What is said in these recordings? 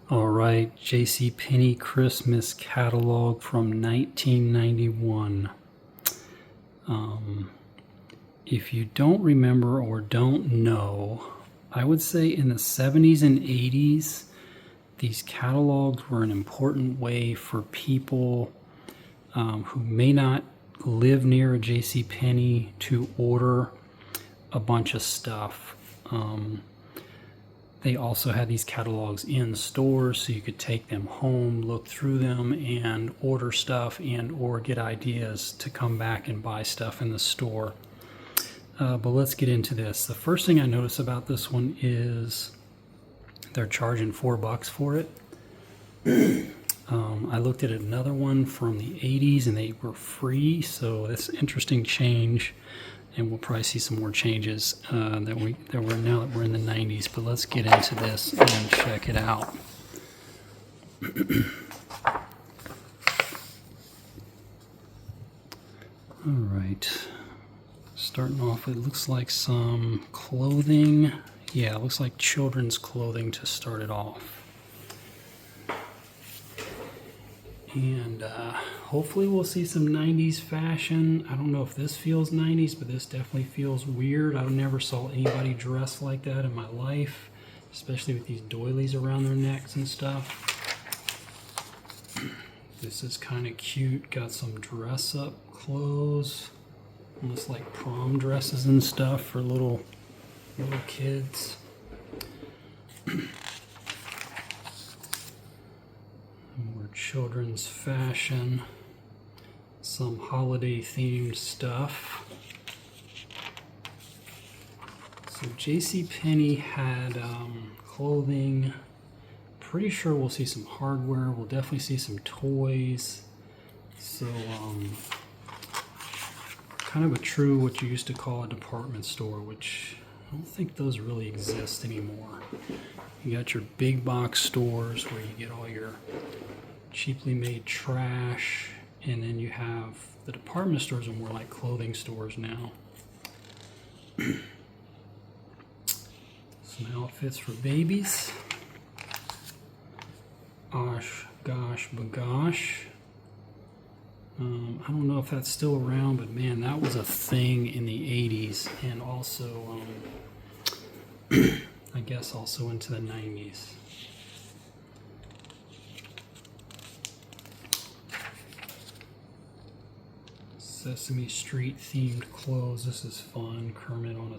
All right, JCPenney Christmas catalog from 1991. If you don't remember or don't know, I would say in the 70s and 80s, these catalogs were an important way for people who may not live near a JCPenney to order a bunch of stuff. They also had these catalogs in stores, so you could take them home, look through them, and order stuff and or get ideas to come back and buy stuff in the store. But let's get into this. The first thing I notice about this one is they're charging $4 for it. I looked at another one from the 80s and they were free, so that's an interesting change. And we'll probably see some more changes now that we're in the 90s. But let's get into this and check it out. All right. Starting off, it looks like some clothing. Yeah, it looks like children's clothing to start it off. And hopefully we'll see some 90s fashion. I don't know if this feels 90s, but this definitely feels weird. I never saw anybody dressed like that in my life, especially with these doilies around their necks and stuff. This is kind of cute. Got some dress-up clothes, almost like prom dresses and stuff for little kids. More children's fashion, some holiday themed stuff. So JCPenney had clothing. Pretty sure we'll see some hardware. We'll definitely see some toys. So kind of a true what you used to call a department store, which I don't think those really exist anymore. You got your big box stores where you get all your cheaply made trash, and then you have the department stores are more like clothing stores now. Some outfits for babies. Osh, gosh, bagosh. I don't know if that's still around, but man, that was a thing in the 80s, and also I guess also into the 90s. Sesame Street themed clothes. This is fun. Kermit on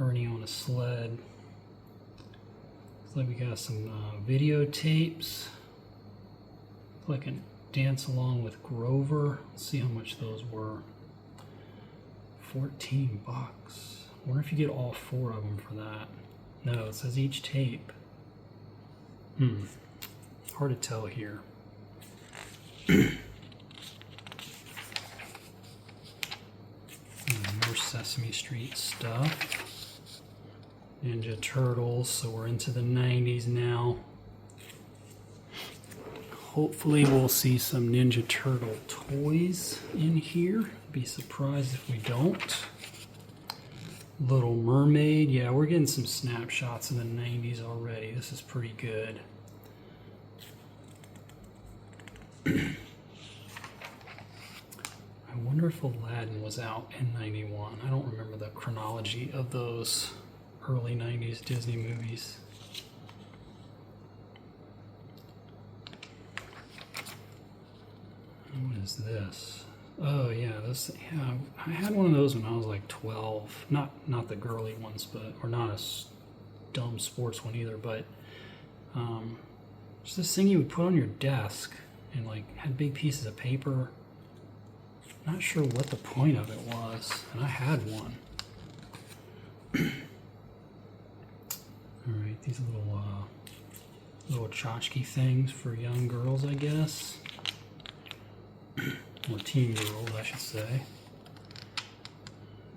Ernie on a sled. Looks like we got some videotapes. Looks like a dance along with Grover. Let's see how much those were. $14. Wonder if you get all 4 of them for that. No, it says each tape. Hard to tell here. More Sesame Street stuff. Ninja Turtles, so we're into the 90s now. Hopefully we'll see some Ninja Turtle toys in here. Be surprised if we don't. Little Mermaid. Yeah, we're getting some snapshots in the 90s already. This is pretty good. I wonder if Aladdin was out in 91. I don't remember the chronology of those early 90s Disney movies. What is this? Oh yeah, I had one of those when I was like 12. Not the girly ones, or not a dumb sports one either, but just this thing you would put on your desk and like had big pieces of paper. Not sure what the point of it was, and I had one. All right, these little tchotchke things for young girls, I guess. Or teen girls, I should say.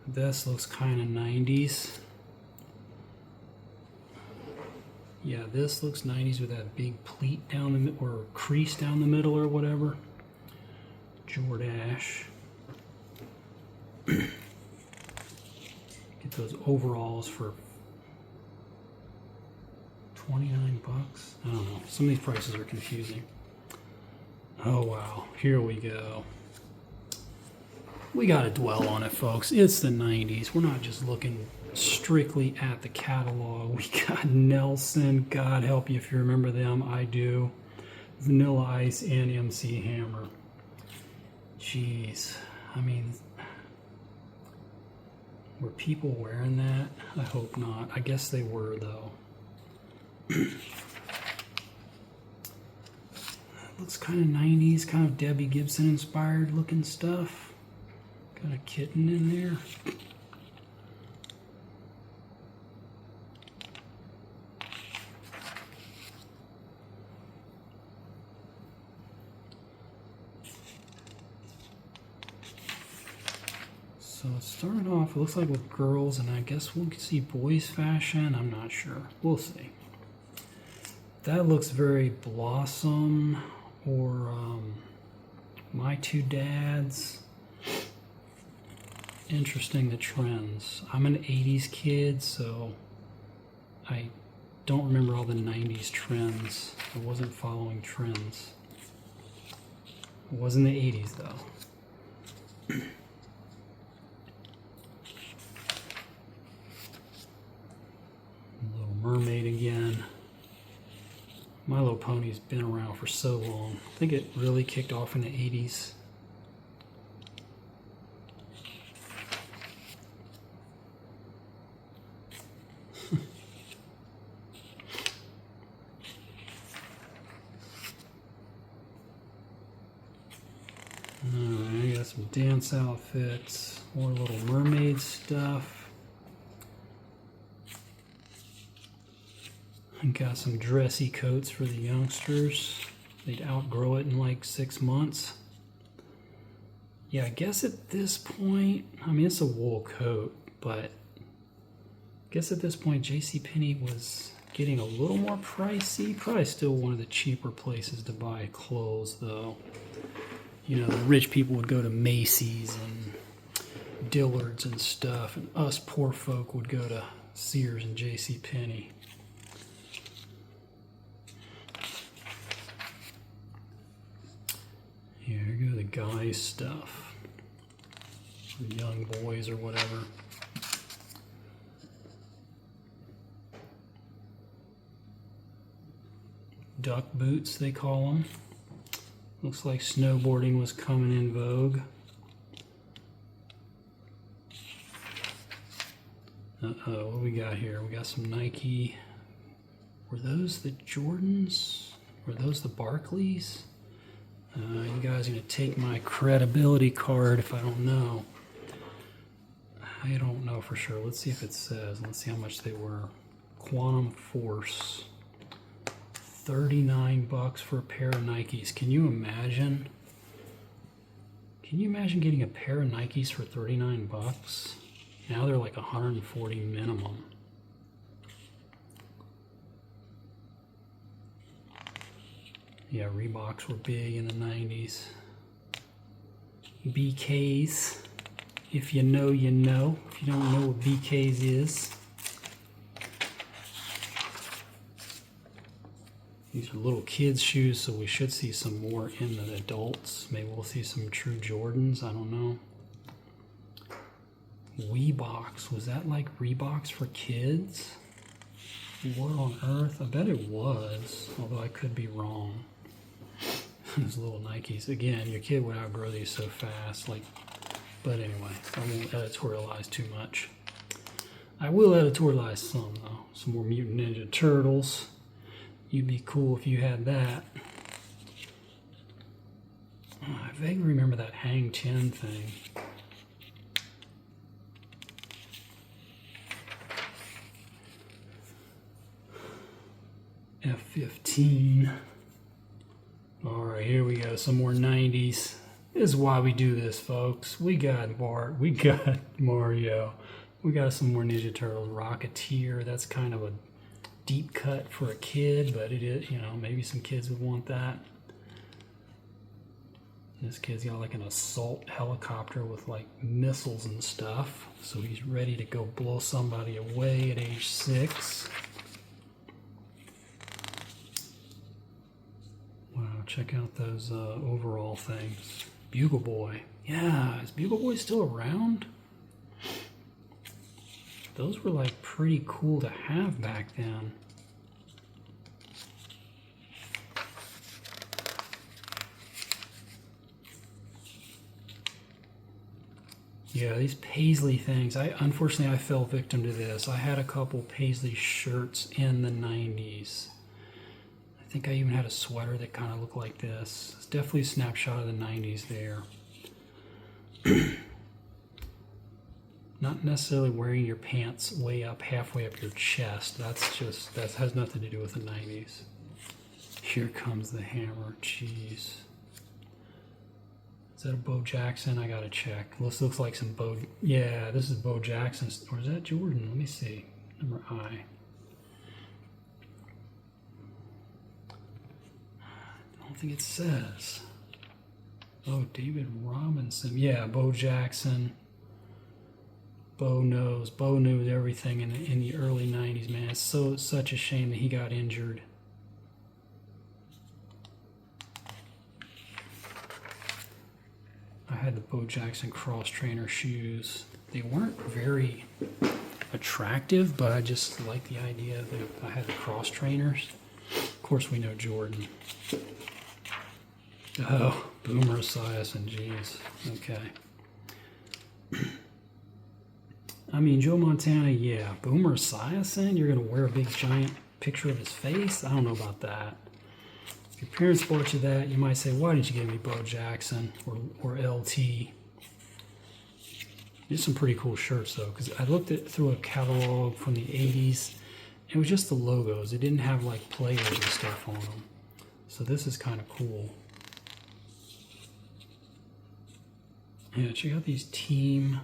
This looks kind of 90s. Yeah, this looks 90s with that big pleat down the middle, or crease down the middle, or whatever. Jordache. Get those overalls for $29. I don't know. Some of these prices are confusing. Oh wow, here we go. We gotta dwell on it, folks. It's the 90s. We're not just looking strictly at the catalog. We got Nelson, God help you if you remember them. I do. Vanilla Ice and MC Hammer. Jeez, I mean, were people wearing that? I hope not. I guess they were, though. Looks kind of 90s, kind of Debbie Gibson inspired looking stuff. Got a kitten in there. So it started off, it looks like with girls, and I guess we'll see boys fashion. I'm not sure. We'll see. That looks very Blossom or My Two Dads. Interesting, the trends. I'm an 80s kid, so I don't remember all the 90s trends. I wasn't following trends. It was in the 80s, though. Little Mermaid again. My Little Pony's been around for so long. I think it really kicked off in the 80s. Alright, I got some dance outfits, more Little Mermaid stuff. I got some dressy coats for the youngsters. They'd outgrow it in like 6 months. Yeah, I guess at this point, I mean, it's a wool coat, but I guess at this point, JCPenney was getting a little more pricey. Probably still one of the cheaper places to buy clothes, though. You know, the rich people would go to Macy's and Dillard's and stuff, and us poor folk would go to Sears and JCPenney. Here go the guys' stuff. The young boys or whatever. Duck boots, they call them. Looks like snowboarding was coming in vogue. Uh-oh, what do we got here? We got some Nike. Were those the Jordans? Were those the Barclays? You guys are going to take my credibility card if I don't know. I don't know for sure. Let's see if it says. Let's see how much they were. Quantum Force. $39 for a pair of Nikes. Can you imagine? Can you imagine getting a pair of Nikes for $39? Now they're like $140 minimum. Yeah, Reeboks were big in the 90s. BKs. If you know, you know. If you don't know what BKs is. These are little kids' shoes, so we should see some more in the adults. Maybe we'll see some true Jordans. I don't know. Weeboks. Was that like Reeboks for kids? What on earth? I bet it was, although I could be wrong. Those little Nikes. Again, your kid would outgrow these so fast. But anyway, I won't editorialize too much. I will editorialize some, though. Some more Mutant Ninja Turtles. You'd be cool if you had that. I vaguely remember that Hang Ten thing. F-15. Alright, here we go. Some more 90s. This is why we do this, folks. We got Bart. We got Mario. We got some more Ninja Turtles. Rocketeer. That's kind of a deep cut for a kid, but it is, you know, maybe some kids would want that. This kid's got like an assault helicopter with like missiles and stuff, so he's ready to go blow somebody away at age 6. check out those overall things. Bugle Boy. Yeah, is Bugle Boy still around? Those were like pretty cool to have back then. Yeah, these Paisley things. Unfortunately, I fell victim to this. I had a couple Paisley shirts in the 90s. I think I even had a sweater that kind of looked like this. It's definitely a snapshot of the 90s there. Not necessarily wearing your pants way up, halfway up your chest. That has nothing to do with the 90s. Here comes the hammer. Jeez. Is that a Bo Jackson? I gotta check. This looks like some Bo. Yeah, this is Bo Jackson. Or is that Jordan? Let me see. Number I. I don't think it says. Oh, David Robinson. Yeah, Bo Jackson. Bo knew everything in the early 90s, man. It's such a shame that he got injured. I had the Bo Jackson cross trainer shoes. They weren't very attractive, but I just liked the idea that I had the cross trainers. Of course, we know Jordan. Oh, Boomer Esiason, jeez. Okay. I mean, Joe Montana, yeah. Boomer Esiason? You're going to wear a big giant picture of his face? I don't know about that. If your parents bought you that, you might say, why didn't you give me Bo Jackson or LT? There's some pretty cool shirts, though, because I looked through a catalog from the 80s. It was just the logos. It didn't have, like, players and stuff on them. So this is kind of cool. Yeah, check out these Team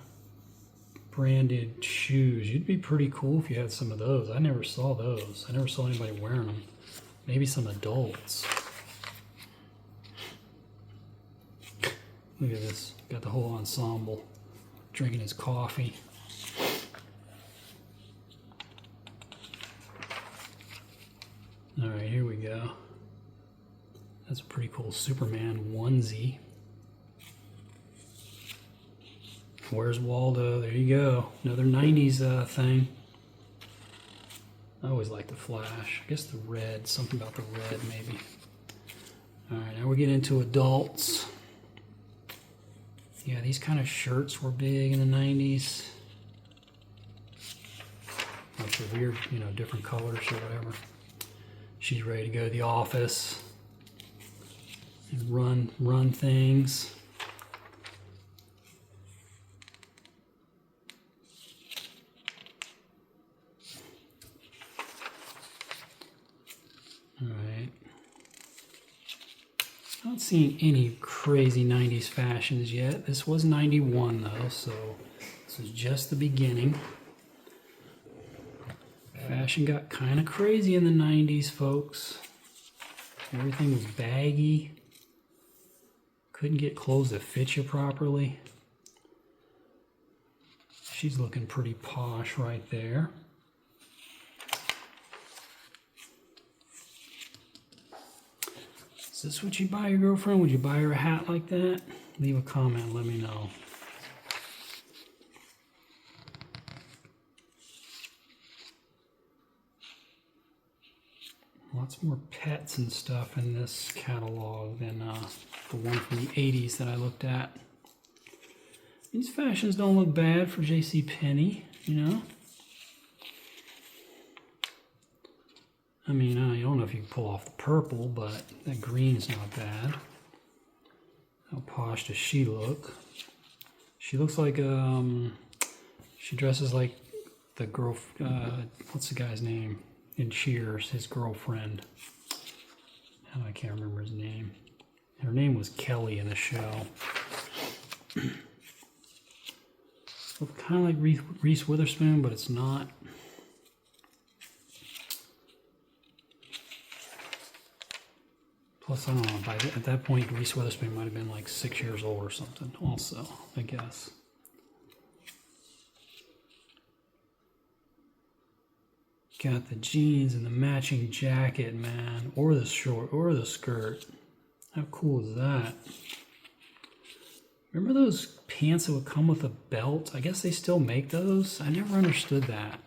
branded shoes. You'd be pretty cool if you had some of those. I never saw those. I never saw anybody wearing them. Maybe some adults. Look at this. Got the whole ensemble drinking his coffee. All right, here we go. That's a pretty cool Superman onesie. Where's Waldo? There you go. Another 90s thing. I always like the Flash. I guess the red. Something about the red, maybe. All right, now we get into adults. Yeah, these kind of shirts were big in the 90s. Like the weird, different colors or whatever. She's ready to go to the office and run things. Alright. Not seeing any crazy 90s fashions yet. This was 91 though, so this is just the beginning. Fashion got kind of crazy in the 90s, folks. Everything was baggy. Couldn't get clothes that fit you properly. She's looking pretty posh right there. Is this what you buy your girlfriend? Would you buy her a hat like that? Leave a comment, let me know. Lots more pets and stuff in this catalog than the one from the 80s that I looked at. These fashions don't look bad for JCPenney, I mean, I don't know if you can pull off the purple, but that green's not bad. How posh does she look? She looks like, she dresses like the girl, what's the guy's name? In Cheers, his girlfriend. Oh, I can't remember his name. Her name was Kelly in the show. Look kind of like Reese Witherspoon, but it's not. Plus, I don't know, at that point, Reese Witherspoon might have been like 6 years old or something also, I guess. Got the jeans and the matching jacket, man, or the short, or the skirt. How cool is that? Remember those pants that would come with a belt? I guess they still make those. I never understood that.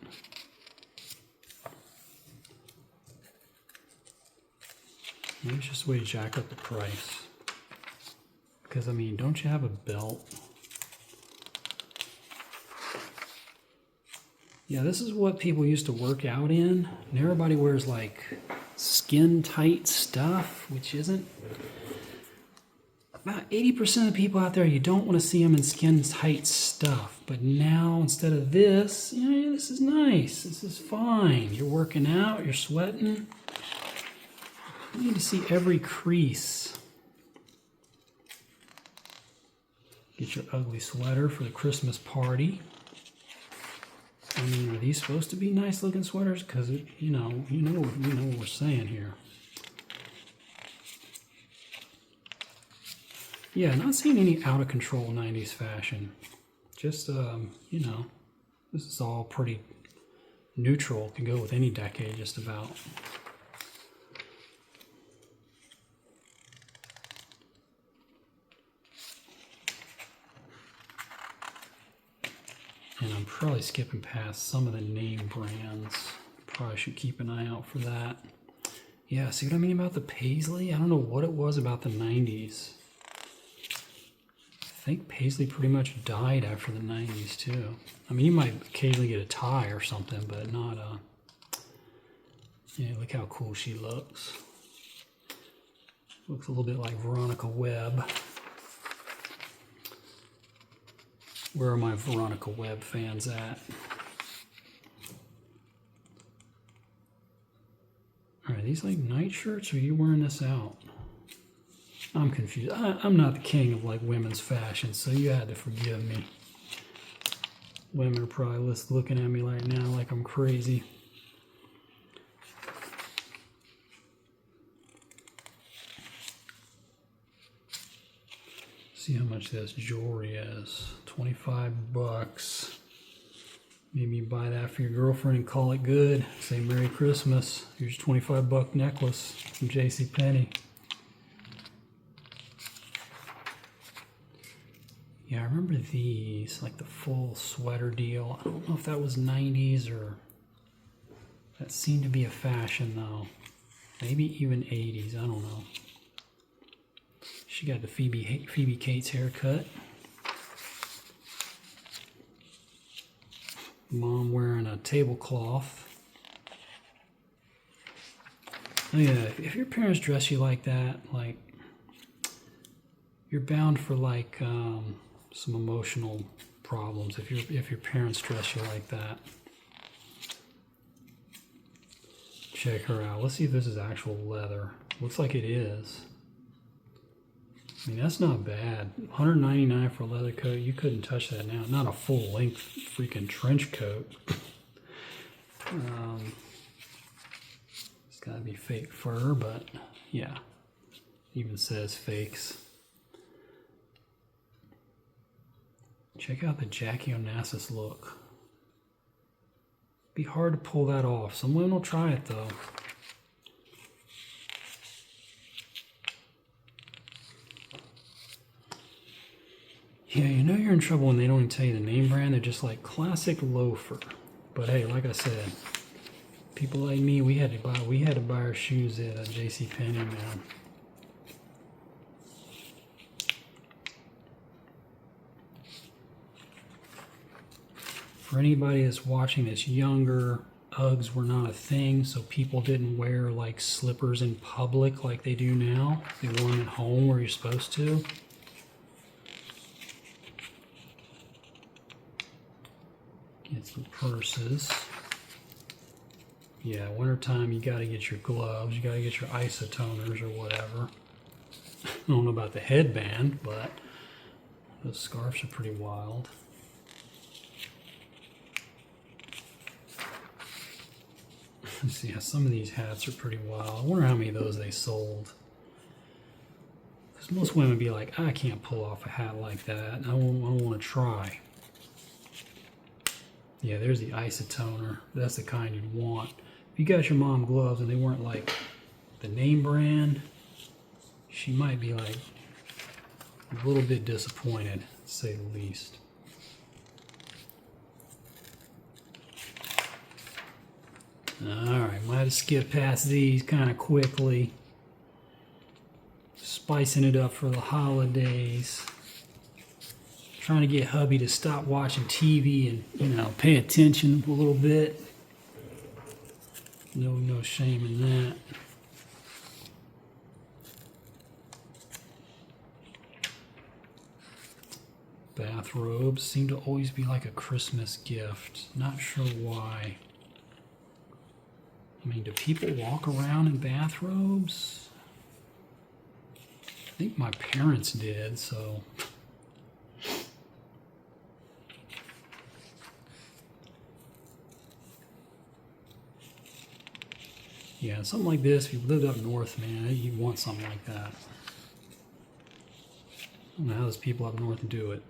Maybe it's just a way to jack up the price. Because, I mean, don't you have a belt? Yeah, this is what people used to work out in. And everybody wears, like, skin-tight stuff, which isn't... About 80% of the people out there, you don't want to see them in skin-tight stuff. But now, instead of this, yeah, this is nice. This is fine. You're working out, you're sweating. You need to see every crease. Get your ugly sweater for the Christmas party. I mean, are these supposed to be nice looking sweaters? Because you know what we're saying here. Yeah, not seeing any out of control 90s fashion. Just you know, this is all pretty neutral. Can go with any decade just about. And I'm probably skipping past some of the name brands. Probably should keep an eye out for that. Yeah, see what I mean about the paisley? I don't know what it was about the 90s. I think paisley pretty much died after the 90s too. I mean, you might occasionally get a tie or something, but not yeah, look how cool she looks. Looks a little bit like Veronica Webb. Where are my Veronica Webb fans at? Are these like night shirts, or are you wearing this out? I'm confused. I'm not the king of like women's fashion, so you had to forgive me. Women are probably looking at me right now like I'm crazy. See how much this jewelry is. 25 bucks. Maybe you buy that for your girlfriend and call it good. Say Merry Christmas. Here's your $25 necklace from JCPenney. Yeah, I remember these, like the full sweater deal. I don't know if that was 90s or... That seemed to be a fashion though. Maybe even 80s, I don't know. She got the Phoebe Cates haircut. Mom wearing a tablecloth. Oh yeah, if your parents dress you like that, like, you're bound for like some emotional problems if your parents dress you like that. Check her out. Let's see if this is actual leather. Looks like it is. I mean, that's not bad. $199 for a leather coat. You couldn't touch that now. Not a full-length freaking trench coat. It's got to be fake fur, but yeah. Even says fakes. Check out the Jackie Onassis look. Be hard to pull that off. Some women will try it, though. Yeah, you know you're in trouble when they don't even tell you the name brand. They're just like classic loafer. But hey, like I said, people like me, we had to buy our shoes at JCPenney, man. For anybody that's watching that's younger, Uggs were not a thing, so people didn't wear like slippers in public like they do now. They wore them at home where you're supposed to. Get some purses. Yeah, wintertime you gotta get your gloves, you gotta get your isotoners or whatever. I don't know about the headband, but those scarves are pretty wild. Let's see, yeah, some of these hats are pretty wild. I wonder how many of those they sold. Because most women be like, I can't pull off a hat like that. I don't want to try. Yeah, there's the isotoner. That's the kind you'd want. If you got your mom gloves and they weren't like the name brand, she might be like a little bit disappointed, to say the least. Alright, might have skipped past these kind of quickly. Spicing it up for the holidays. Trying to get hubby to stop watching TV and, you know, pay attention a little bit. No shame in that. Bathrobes seem to always be like a Christmas gift. Not sure why. I mean, do people walk around in bathrobes? I think my parents did, so. Yeah, something like this, if you lived up north, man, you'd want something like that. I don't know how those people up north do it.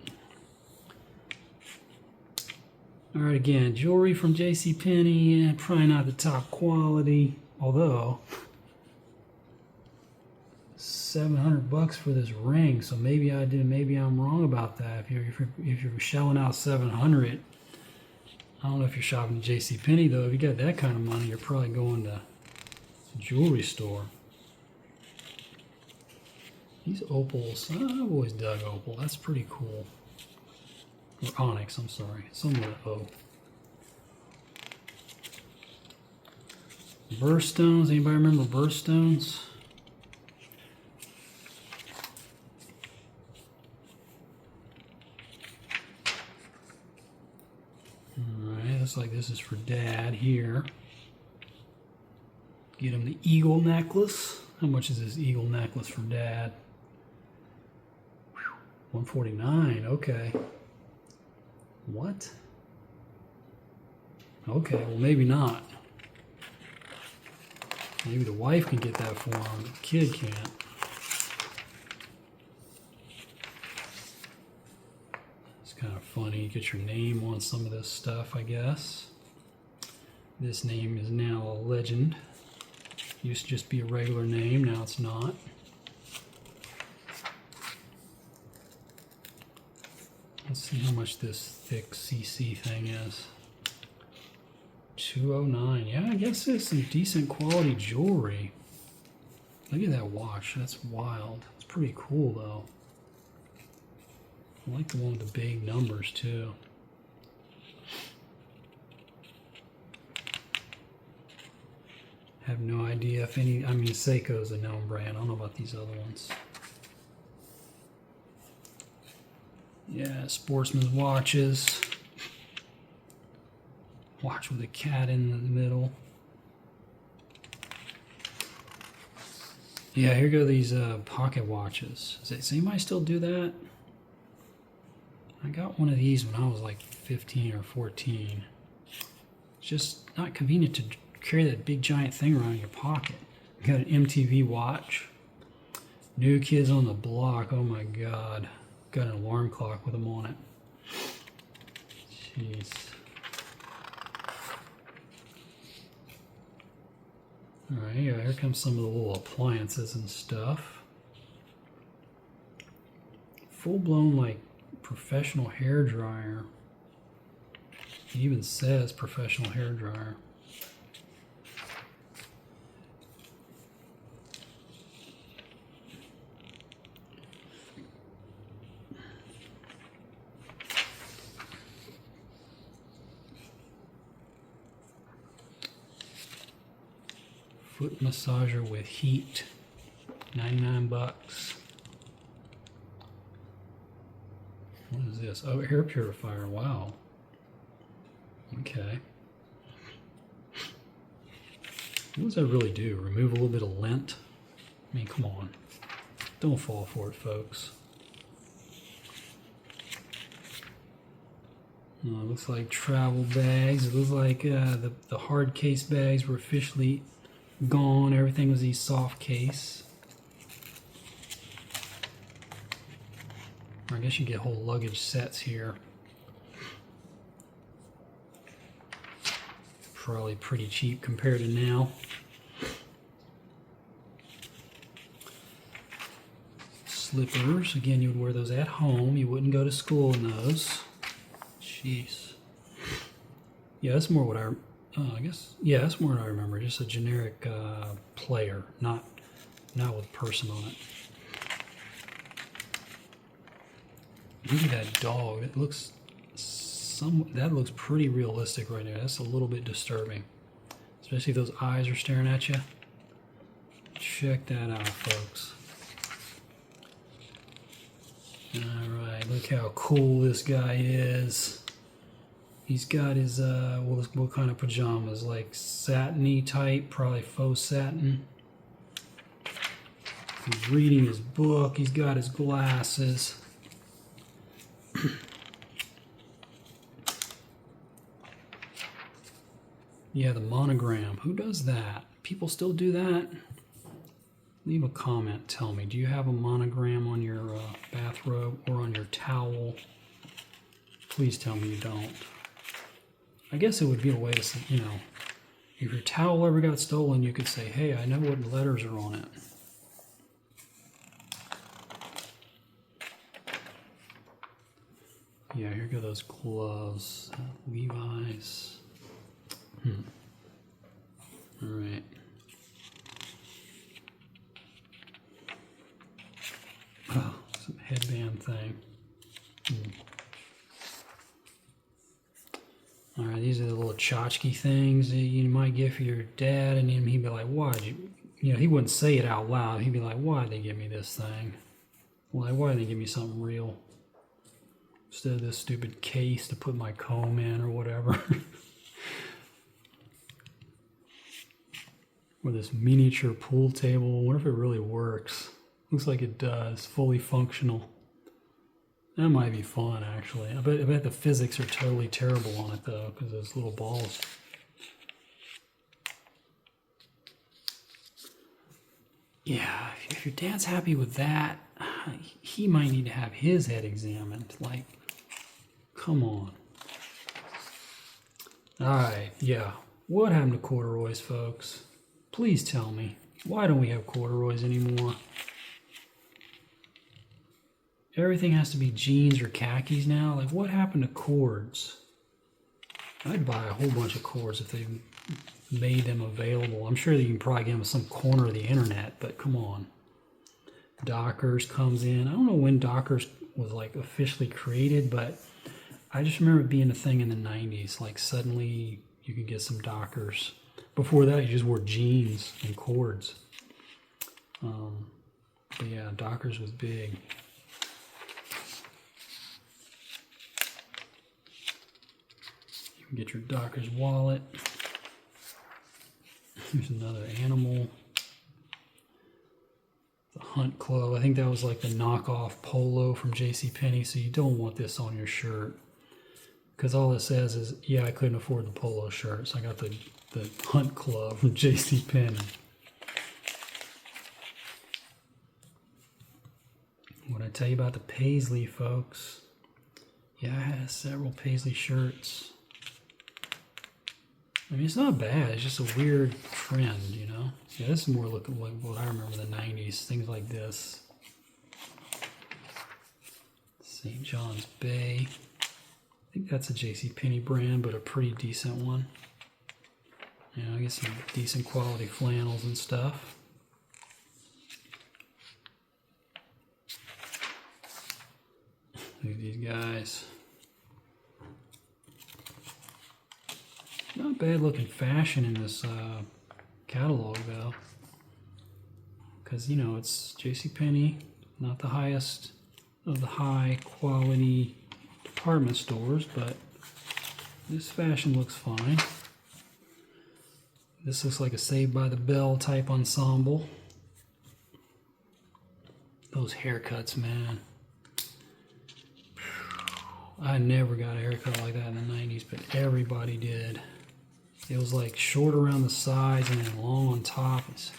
Alright, again, jewelry from JCPenney, probably not the top quality, although $700 for this ring, so maybe I did, maybe I'm wrong about that. If you're shelling out $700, I don't know if you're shopping at JCPenney though. If you got that kind of money, you're probably going to a jewelry store. These opals, I've always dug opal. That's pretty cool. Or onyx, I'm sorry. Some of the O. Birthstones, anybody remember birthstones? Alright, looks like this is for Dad here. Get him the eagle necklace. How much is this eagle necklace for Dad? $149, okay. What? Okay, well maybe not. Maybe the wife can get that for him, but the kid can't. It's kind of funny. You get your name on some of this stuff, I guess. This name is now a legend. Used to just be a regular name, now it's not. Let's see how much this thick CC thing is. $209. Yeah, I guess it's some decent quality jewelry. Look at that watch. That's wild. It's pretty cool though. I like the one with the big numbers too. Have no idea if any, I mean Seiko's a known brand. I don't know about these other ones. Yeah, sportsman's watches. Watch with a cat in the middle. Yeah, here go these pocket watches. Does anybody still do that? I got one of these when I was like 15 or 14. It's just not convenient to carry that big giant thing around in your pocket. Got an MTV watch. New Kids on the Block. Oh my God. Got an alarm clock with them on it. Jeez. Alright, yeah, here comes some of the little appliances and stuff. Full-blown, like, professional hair dryer. It even says professional hair dryer. Foot massager with heat, $99. What is this? Oh, air purifier. Wow. Okay. What does that really do? Remove a little bit of lint? I mean, come on. Don't fall for it, folks. Oh, it looks like travel bags. It looks like the hard case bags were officially gone. Everything was these soft case. I guess you get whole luggage sets here. Probably pretty cheap compared to now. slippers. Again, you would wear those at home. You wouldn't go to school in those. Jeez. Yeah, that's more what I guess. Yeah, that's more what I remember. Just a generic player, not with person on it. Look at that dog. That looks pretty realistic right there. That's a little bit disturbing, especially if those eyes are staring at you. Check that out, folks. Alright, look how cool this guy is. He's got his, what kind of pajamas? Like satiny type, probably faux satin. He's reading his book. He's got his glasses. Yeah, the monogram. Who does that? People still do that? Leave a comment. Tell me, do you have a monogram on your bathrobe or on your towel? Please tell me you don't. I guess it would be a way to, you know, if your towel ever got stolen, you could say, hey, I know what letters are on it. Yeah, here go those gloves. Levi's. All right. Oh, some headband thing. All right, these are the little tchotchke things that you might get for your dad, and then he'd be like, why'd you know, he wouldn't say it out loud. He'd be like, why'd they give me this thing? Like, why'd they give me something real? Instead of this stupid case to put my comb in or whatever. Or this miniature pool table. I wonder if it really works. Looks like it does. Fully functional. That might be fun, actually. I bet the physics are totally terrible on it, though, because those little balls. Yeah, if your dad's happy with that, he might need to have his head examined. Like, come on. Alright, yeah. What happened to corduroys, folks? Please tell me. Why don't we have corduroys anymore? Everything has to be jeans or khakis now. Like, what happened to cords? I'd buy a whole bunch of cords if they made them available. I'm sure that you can probably get them in some corner of the internet, but come on. Dockers comes in. I don't know when Dockers was like officially created, but I just remember it being a thing in the 90s. Like suddenly you could get some Dockers. Before that, you just wore jeans and cords. But yeah, Dockers was big. You can get your Dockers wallet. Here's another animal. The Hunt Club. I think that was like the knockoff polo from JCPenney, so you don't want this on your shirt. Because all it says is, yeah, I couldn't afford the polo shirt, so I got the Hunt Club from JCPenney. What I tell you about the Paisley, folks? Yeah, I had several Paisley shirts. I mean, it's not bad. It's just a weird trend, you know? Yeah, this is more looking like what I remember in the 90s. Things like this. St. John's Bay. I think that's a JCPenney brand, but a pretty decent one. You know, I get some decent quality flannels and stuff. Look at these guys. Not bad looking fashion in this catalog though. Because, you know, it's JCPenney, not the highest of the high quality department stores, but this fashion looks fine. This looks like a Saved by the Bell type ensemble. Those haircuts, man. I never got a haircut like that in the 90s, but everybody did. It was like short around the sides and then long on top. It's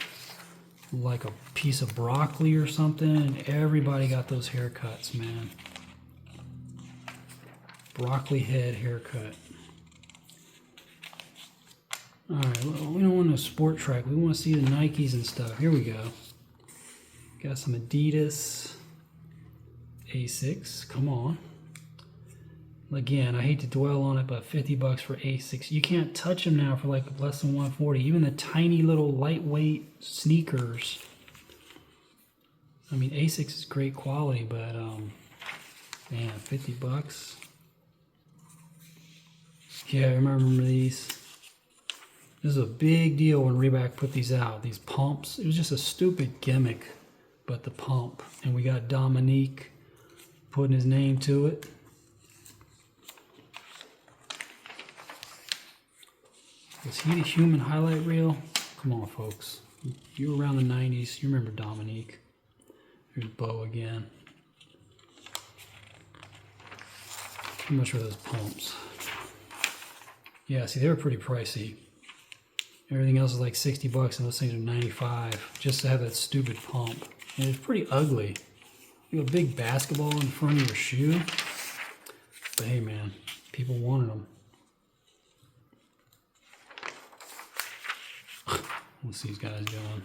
like a piece of broccoli or something, and everybody got those haircuts, man. Broccoli head haircut. Alright, we don't want a sport track. We want to see the Nikes and stuff. Here we go. Got some Adidas. A6, come on. Again, I hate to dwell on it, but 50 bucks for A6. You can't touch them now for like less than 140. Even the tiny little lightweight sneakers. I mean, A6 is great quality, but man, 50 bucks. Yeah, I remember these. This is a big deal when Reebok put these out. These pumps. It was just a stupid gimmick, but the pump. And we got Dominique putting his name to it. Was he the human highlight reel? Come on, folks. You were around the 90s. You remember Dominique. Here's Bo again. How much were those pumps? Yeah, see, they were pretty pricey. Everything else is like 60 bucks, and those things are 95 just to have that stupid pump. And it's pretty ugly. You have a big basketball in front of your shoe. But hey, man, people wanted them. What's these guys doing?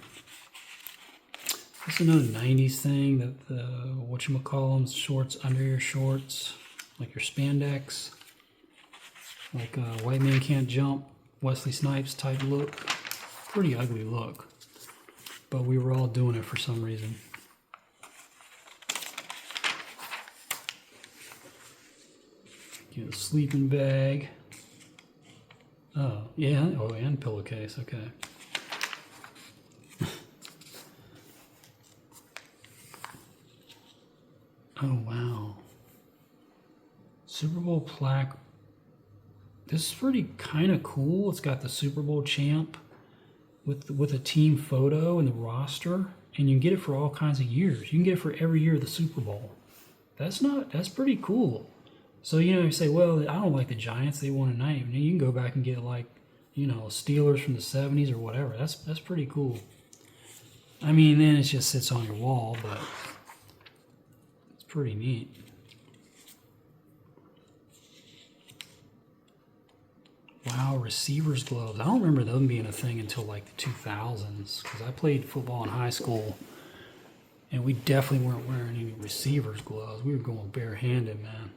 This is another 90s thing, that the whatchamacallem, shorts under your shorts, like your spandex, like White Man Can't Jump, Wesley Snipes type look. Pretty ugly look, but we were all doing it for some reason. Get a sleeping bag. Oh, yeah, oh, and pillowcase, okay. Oh, wow. Super Bowl plaque. This is pretty kind of cool. It's got the Super Bowl champ with a team photo and the roster, and you can get it for all kinds of years. You can get it for every year of the Super Bowl. That's pretty cool. So, you know, you say, well, I don't like the Giants. They won a night. You can go back and get, like, you know, Steelers from the 70s or whatever. That's pretty cool. I mean, then it just sits on your wall, but it's pretty neat. Wow, receivers gloves. I don't remember them being a thing until like the 2000s, because I played football in high school, and we definitely weren't wearing any receivers gloves. We were going barehanded, man.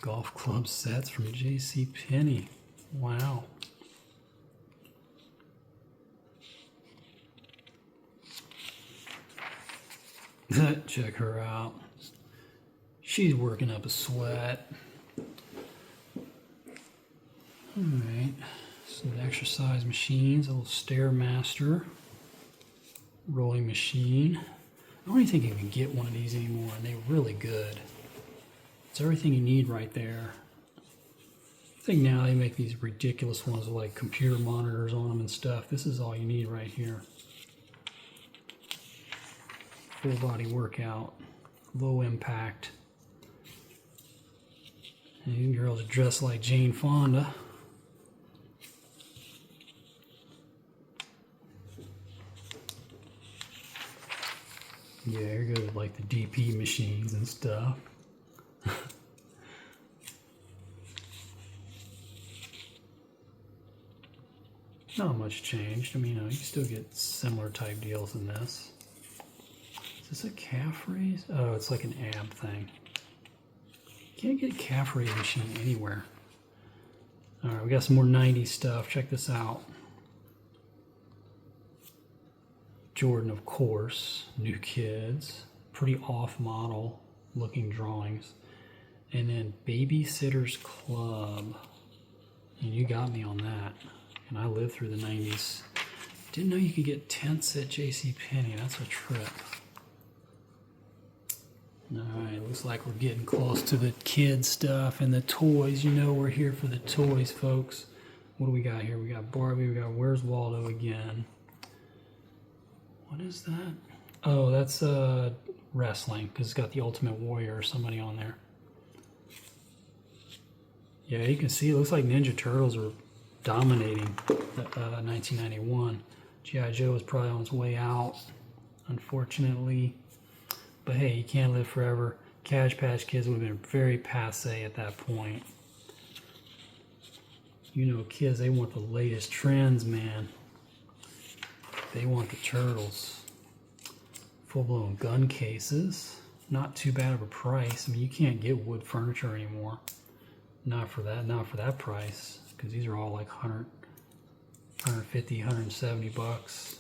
Golf club sets from JCPenney. Wow. Check her out. She's working up a sweat. Alright. Some exercise machines. A little Stairmaster. Rolling machine. I don't even think you can get one of these anymore, and they're really good. It's everything you need right there. I think now they make these ridiculous ones with like computer monitors on them and stuff. This is all you need right here. Full body workout, low impact. And you girls are dressed like Jane Fonda. Yeah, you're good with like the DP machines and stuff. Not much changed. I mean, you can still get similar type deals in this. Is this a calf raise? Oh, it's like an ab thing. Can't get a calf raise machine anywhere. Alright, we got some more 90s stuff. Check this out. Jordan, of course. New Kids. Pretty off-model looking drawings. And then Babysitter's Club. And you got me on that. And I lived through the 90s. Didn't know you could get tents at JCPenney. That's a trip. Alright, looks like we're getting close to the kid stuff and the toys. You know we're here for the toys, folks. What do we got here? We got Barbie, we got Where's Waldo again. What is that? Oh, that's wrestling, because it's got the Ultimate Warrior or somebody on there. Yeah, you can see it looks like Ninja Turtles are dominating 1991. G.I. Joe was probably on its way out, unfortunately. But hey, you can't live forever. Cabbage Patch Kids would have been very passe at that point. You know, kids, they want the latest trends, man. They want the turtles. Full-blown gun cases. Not too bad of a price. I mean, you can't get wood furniture anymore. Not for that price. Because these are all like 100, 150, 170 bucks.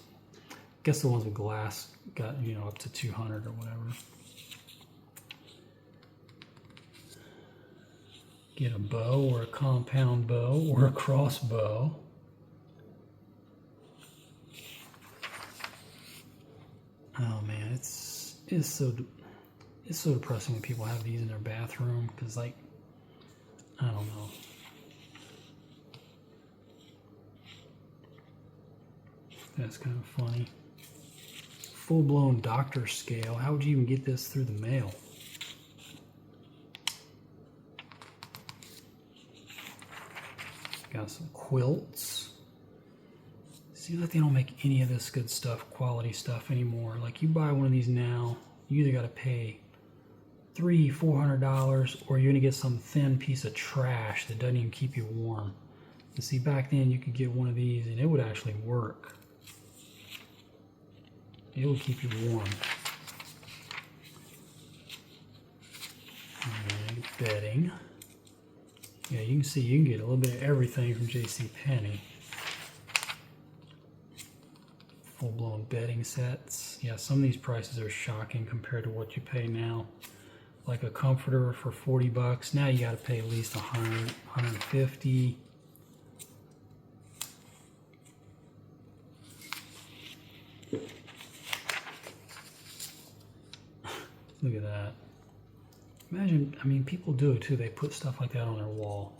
I guess the ones with glass got, you know, up to 200 or whatever. Get a bow or a compound bow or a crossbow. Oh man, it's so depressing when people have these in their bathroom because, like, I don't know. That's kind of funny. Full-blown doctor scale. How would you even get this through the mail? Got some quilts. Seems like they don't make any of this good stuff, quality stuff anymore. Like, you buy one of these now, you either got to pay $300-400 or you're gonna get some thin piece of trash that doesn't even keep you warm. And see, back then you could get one of these and it would actually work. It would keep you warm. And bedding. Yeah, you can see you can get a little bit of everything from JCPenney. Full-blown bedding sets. Yeah, some of these prices are shocking compared to what you pay now. Like a comforter for 40 bucks. Now you got to pay at least 100, 150. Look at that. Imagine, I mean, people do it too. They put stuff like that on their wall.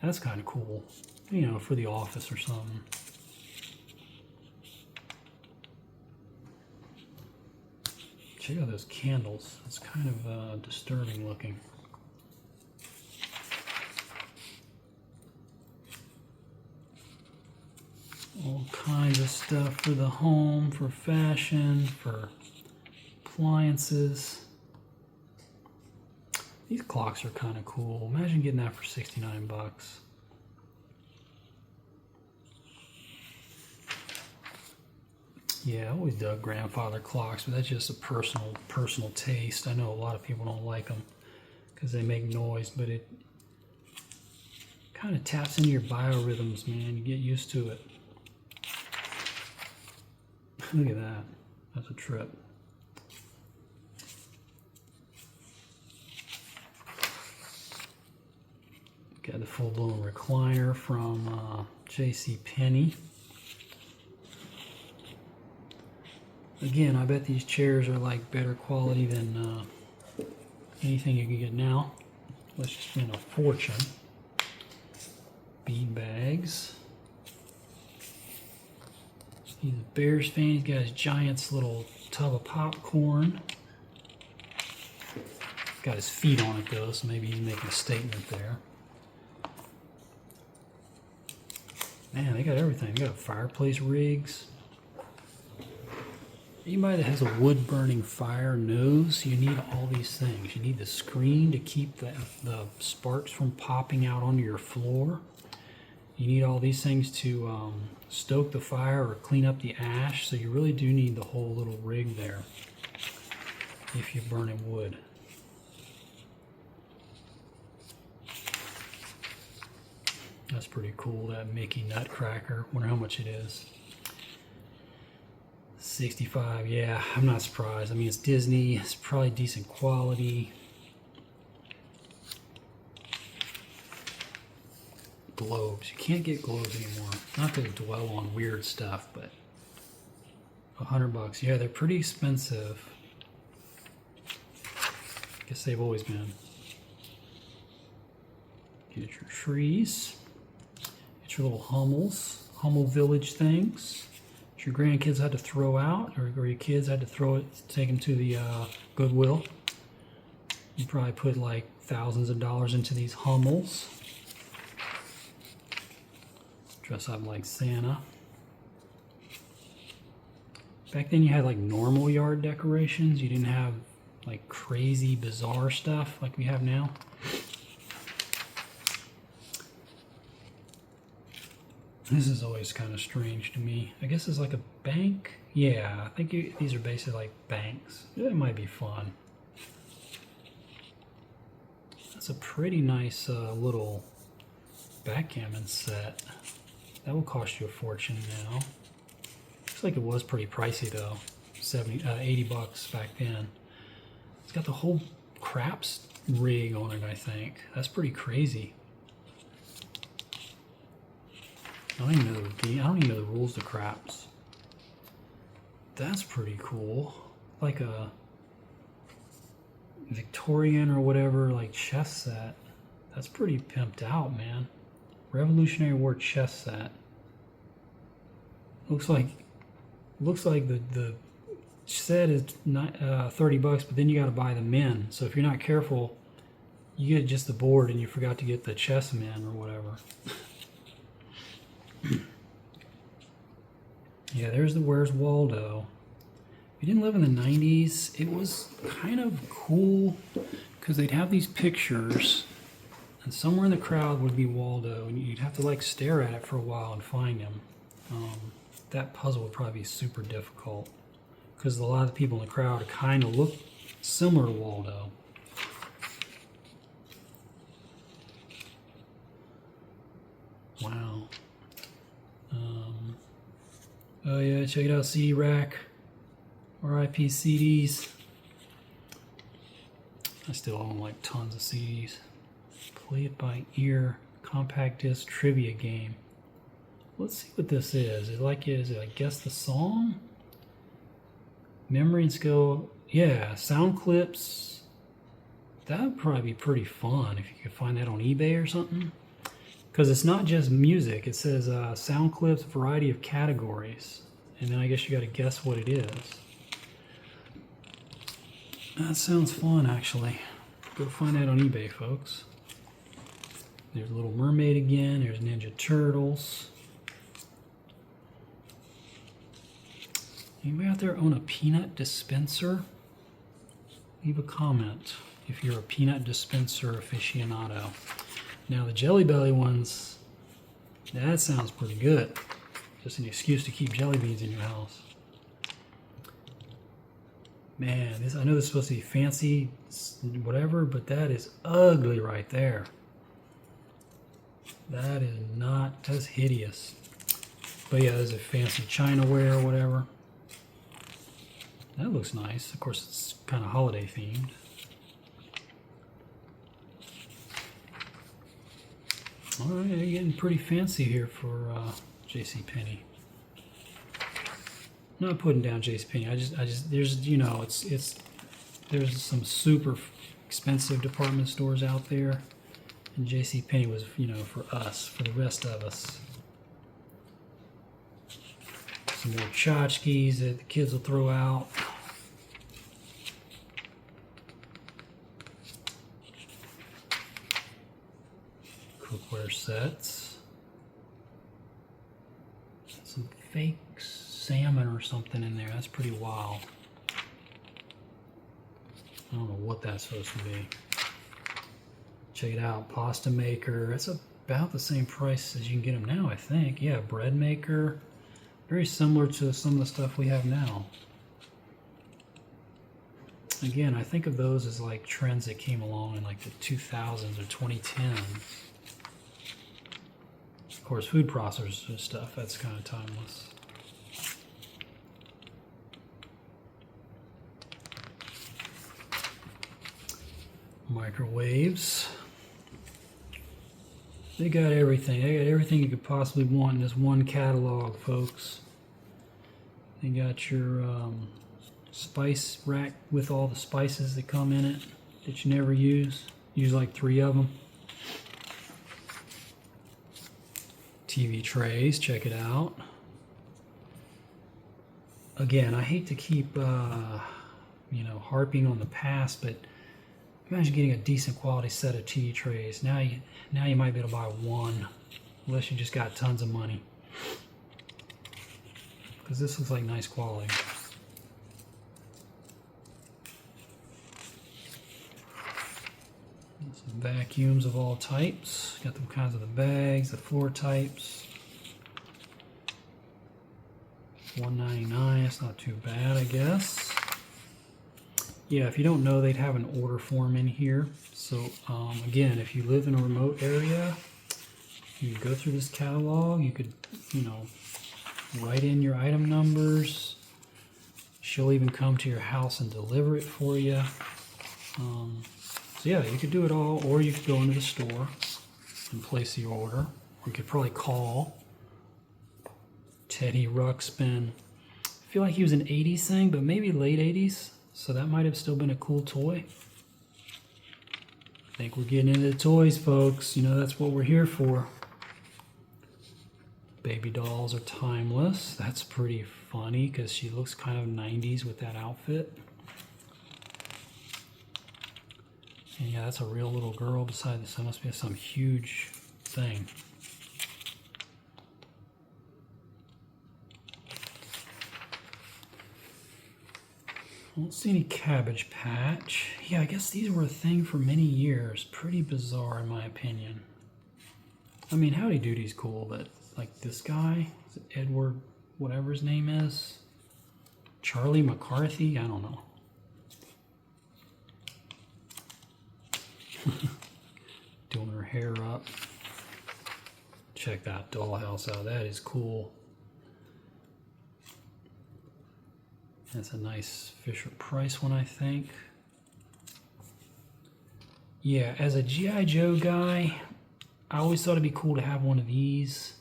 That's kind of cool. You know, for the office or something. Check out those candles. It's kind of disturbing looking. All kinds of stuff for the home, for fashion, for appliances. These clocks are kind of cool. Imagine getting that for 69 bucks. Yeah, I always dug grandfather clocks, but that's just a personal taste. I know a lot of people don't like them because they make noise, but it kind of taps into your biorhythms, man. You get used to it. Look at that. That's a trip. Got the full-blown recliner from JCPenney. Again, I bet these chairs are like better quality than anything you can get now. Let's just spend a fortune. Bean bags. He's a Bears fan. He's got his Giants little tub of popcorn. Got his feet on it though, so maybe he's making a statement there. Man, they got everything. They got fireplace rigs. Anybody that has a wood-burning fire knows you need all these things. You need the screen to keep the sparks from popping out onto your floor. You need all these things to stoke the fire or clean up the ash. So you really do need the whole little rig there if you're burning wood. That's pretty cool, that Mickey Nutcracker. Wonder how much it is. 65, yeah, I'm not surprised. I mean, it's Disney, it's probably decent quality. Globes, you can't get globes anymore. Not to dwell on weird stuff, but $100, yeah, they're pretty expensive. Guess they've always been. Get your trees. Get your little Hummel Village things. That your grandkids had to throw out, or your kids had to throw it, take them to the Goodwill. You probably put like thousands of dollars into these Hummels. Dress up like Santa. Back then you had like normal yard decorations. You didn't have like crazy, bizarre stuff like we have now. This is always kind of strange to me. I guess it's like a bank. Yeah, I think these are basically like banks. It might be fun. That's a pretty nice little backgammon set. That will cost you a fortune now. Looks like it was pretty pricey though. 80 bucks back then. It's got the whole craps rig on it, I think. That's pretty crazy. I don't even know the rules to craps. That's pretty cool. Like a Victorian or whatever, like chess set. That's pretty pimped out, man. Revolutionary War chess set. Looks like the set is not 30 bucks, but then you got to buy the men. So if you're not careful, you get just the board and you forgot to get the chess men or whatever. Yeah, there's the Where's Waldo. If you didn't live in the 90s, it was kind of cool because they'd have these pictures and somewhere in the crowd would be Waldo and you'd have to like stare at it for a while and find him. That puzzle would probably be super difficult because a lot of the people in the crowd kind of look similar to Waldo. Wow. Oh yeah, check it out, CD rack. RIP CDs. I still own like tons of CDs. Play it by ear, compact disc trivia game. Let's see what this is. Is it like guess the song? Memory and skill. Yeah, sound clips. That would probably be pretty fun if you could find that on eBay or something. Because it's not just music. It says sound clips, variety of categories. And then I guess you got to guess what it is. That sounds fun, actually. Go find that on eBay, folks. There's Little Mermaid again. There's Ninja Turtles. Anybody out there own a peanut dispenser? Leave a comment if you're a peanut dispenser aficionado. Now the Jelly Belly ones, that sounds pretty good. Just an excuse to keep jelly beans in your house. Man, I know this is supposed to be fancy, whatever, but that is ugly right there. That is not, that's hideous. But yeah, there's a fancy Chinaware or whatever. That looks nice. Of course, it's kind of holiday themed. All right, you're getting pretty fancy here for JCPenney. Not putting down JCPenney. I just there's, you know, there's some super expensive department stores out there, and JCPenney was, you know, for us, for the rest of us. Some more tchotchkes that the kids will throw out. Cookware sets. Some fake salmon or something in there. That's pretty wild. I don't know what that's supposed to be. Check it out. Pasta maker. That's about the same price as you can get them now, I think. Yeah, bread maker. Very similar to some of the stuff we have now. Again, I think of those as like trends that came along in like the 2000s or 2010s. Of course, food processors stuff, that's kind of timeless. Microwaves. They got everything. They got everything you could possibly want in this one catalog, folks. They got your spice rack with all the spices that come in it that you never use. Use like 3 of them. TV trays, check it out. Again, I hate to keep, you know, harping on the past, but imagine getting a decent quality set of TV trays. Now you might be able to buy one, unless you just got tons of money. Because this looks like nice quality. vacuums of all types. Got the kinds of the bags, the floor types. $1.99, it's not too bad, I guess. Yeah, if you don't know, they'd have an order form in here. So again, if you live in a remote area, you could go through this catalog. You could, you know, write in your item numbers. She'll even come to your house and deliver it for you. So yeah, you could do it all, or you could go into the store and place the order. Or you could probably call Teddy Ruxpin. I feel like he was an 80s thing, but maybe late 80s. So that might have still been a cool toy. I think we're getting into the toys, folks. You know, that's what we're here for. Baby dolls are timeless. That's pretty funny because she looks kind of 90s with that outfit. And yeah, that's a real little girl beside this. That must be some huge thing. I don't see any Cabbage Patch. Yeah, I guess these were a thing for many years. Pretty bizarre in my opinion. I mean, Howdy Doody's cool, but like this guy, is it Edward, whatever his name is? Charlie McCarthy? I don't know. Doing her hair up. Check that dollhouse out. That is cool. That's a nice Fisher-Price one, I think. Yeah, as a G.I. Joe guy, I always thought it'd be cool to have one of these.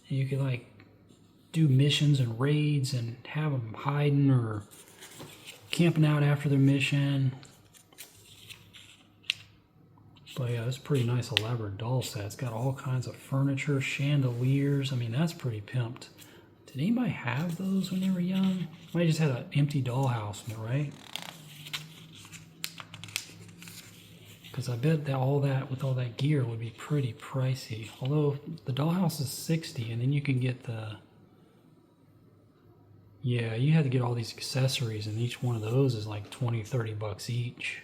And you could like do missions and raids and have them hiding or camping out after their mission. But yeah, it's a pretty nice elaborate doll set. It's got all kinds of furniture, chandeliers. I mean, that's pretty pimped. Did anybody have those when they were young? Might just had an empty dollhouse, right? Because I bet that all that with all that gear would be pretty pricey. Although the dollhouse is $60, and then you can get the. Yeah, you had to get all these accessories, and each one of those is like $20-30 each.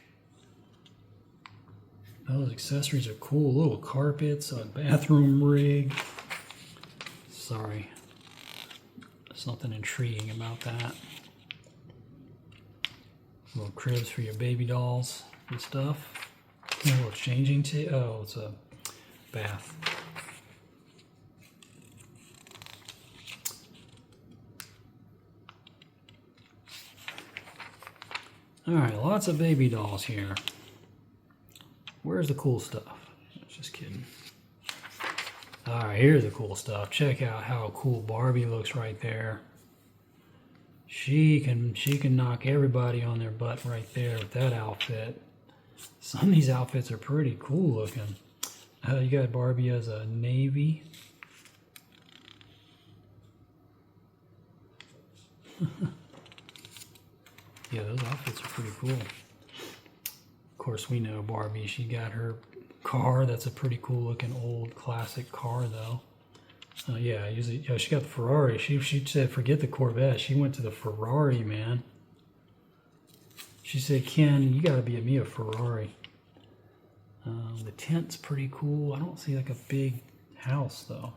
Those accessories are cool. Little carpets, a bathroom rig. Sorry. Something intriguing about that. Little cribs for your baby dolls and stuff. A little changing table. Oh, it's a bath. Alright, lots of baby dolls here. Where's the cool stuff? Just kidding. Alright, here's the cool stuff. Check out how cool Barbie looks right there. She can knock everybody on their butt right there with that outfit. Some of these outfits are pretty cool looking. You got Barbie as a navy. Yeah, those outfits are pretty cool. Of course, we know Barbie. She got her car. That's a pretty cool looking old classic car, though. Yeah, usually, she got the Ferrari. She said, forget the Corvette. She went to the Ferrari, man. She said, Ken, you got to be me a Ferrari. The tent's pretty cool. I don't see like a big house, though.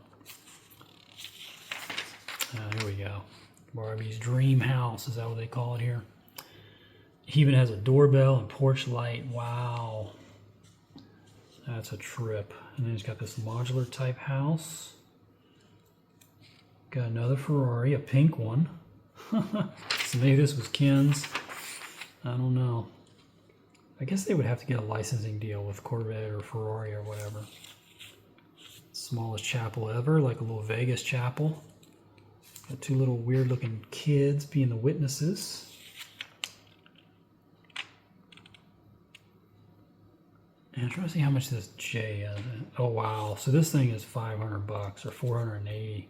Here we go. Barbie's dream house. Is that what they call it here? He even has a doorbell and porch light. Wow. That's a trip. And then he's got this modular type house. Got another Ferrari, a pink one. So maybe this was Ken's. I don't know. I guess they would have to get a licensing deal with Corvette or Ferrari or whatever. Smallest chapel ever, like a little Vegas chapel. Got two little weird looking kids being the witnesses. And I'm trying to see how much this J is. Oh wow, so this thing is $500 or $480.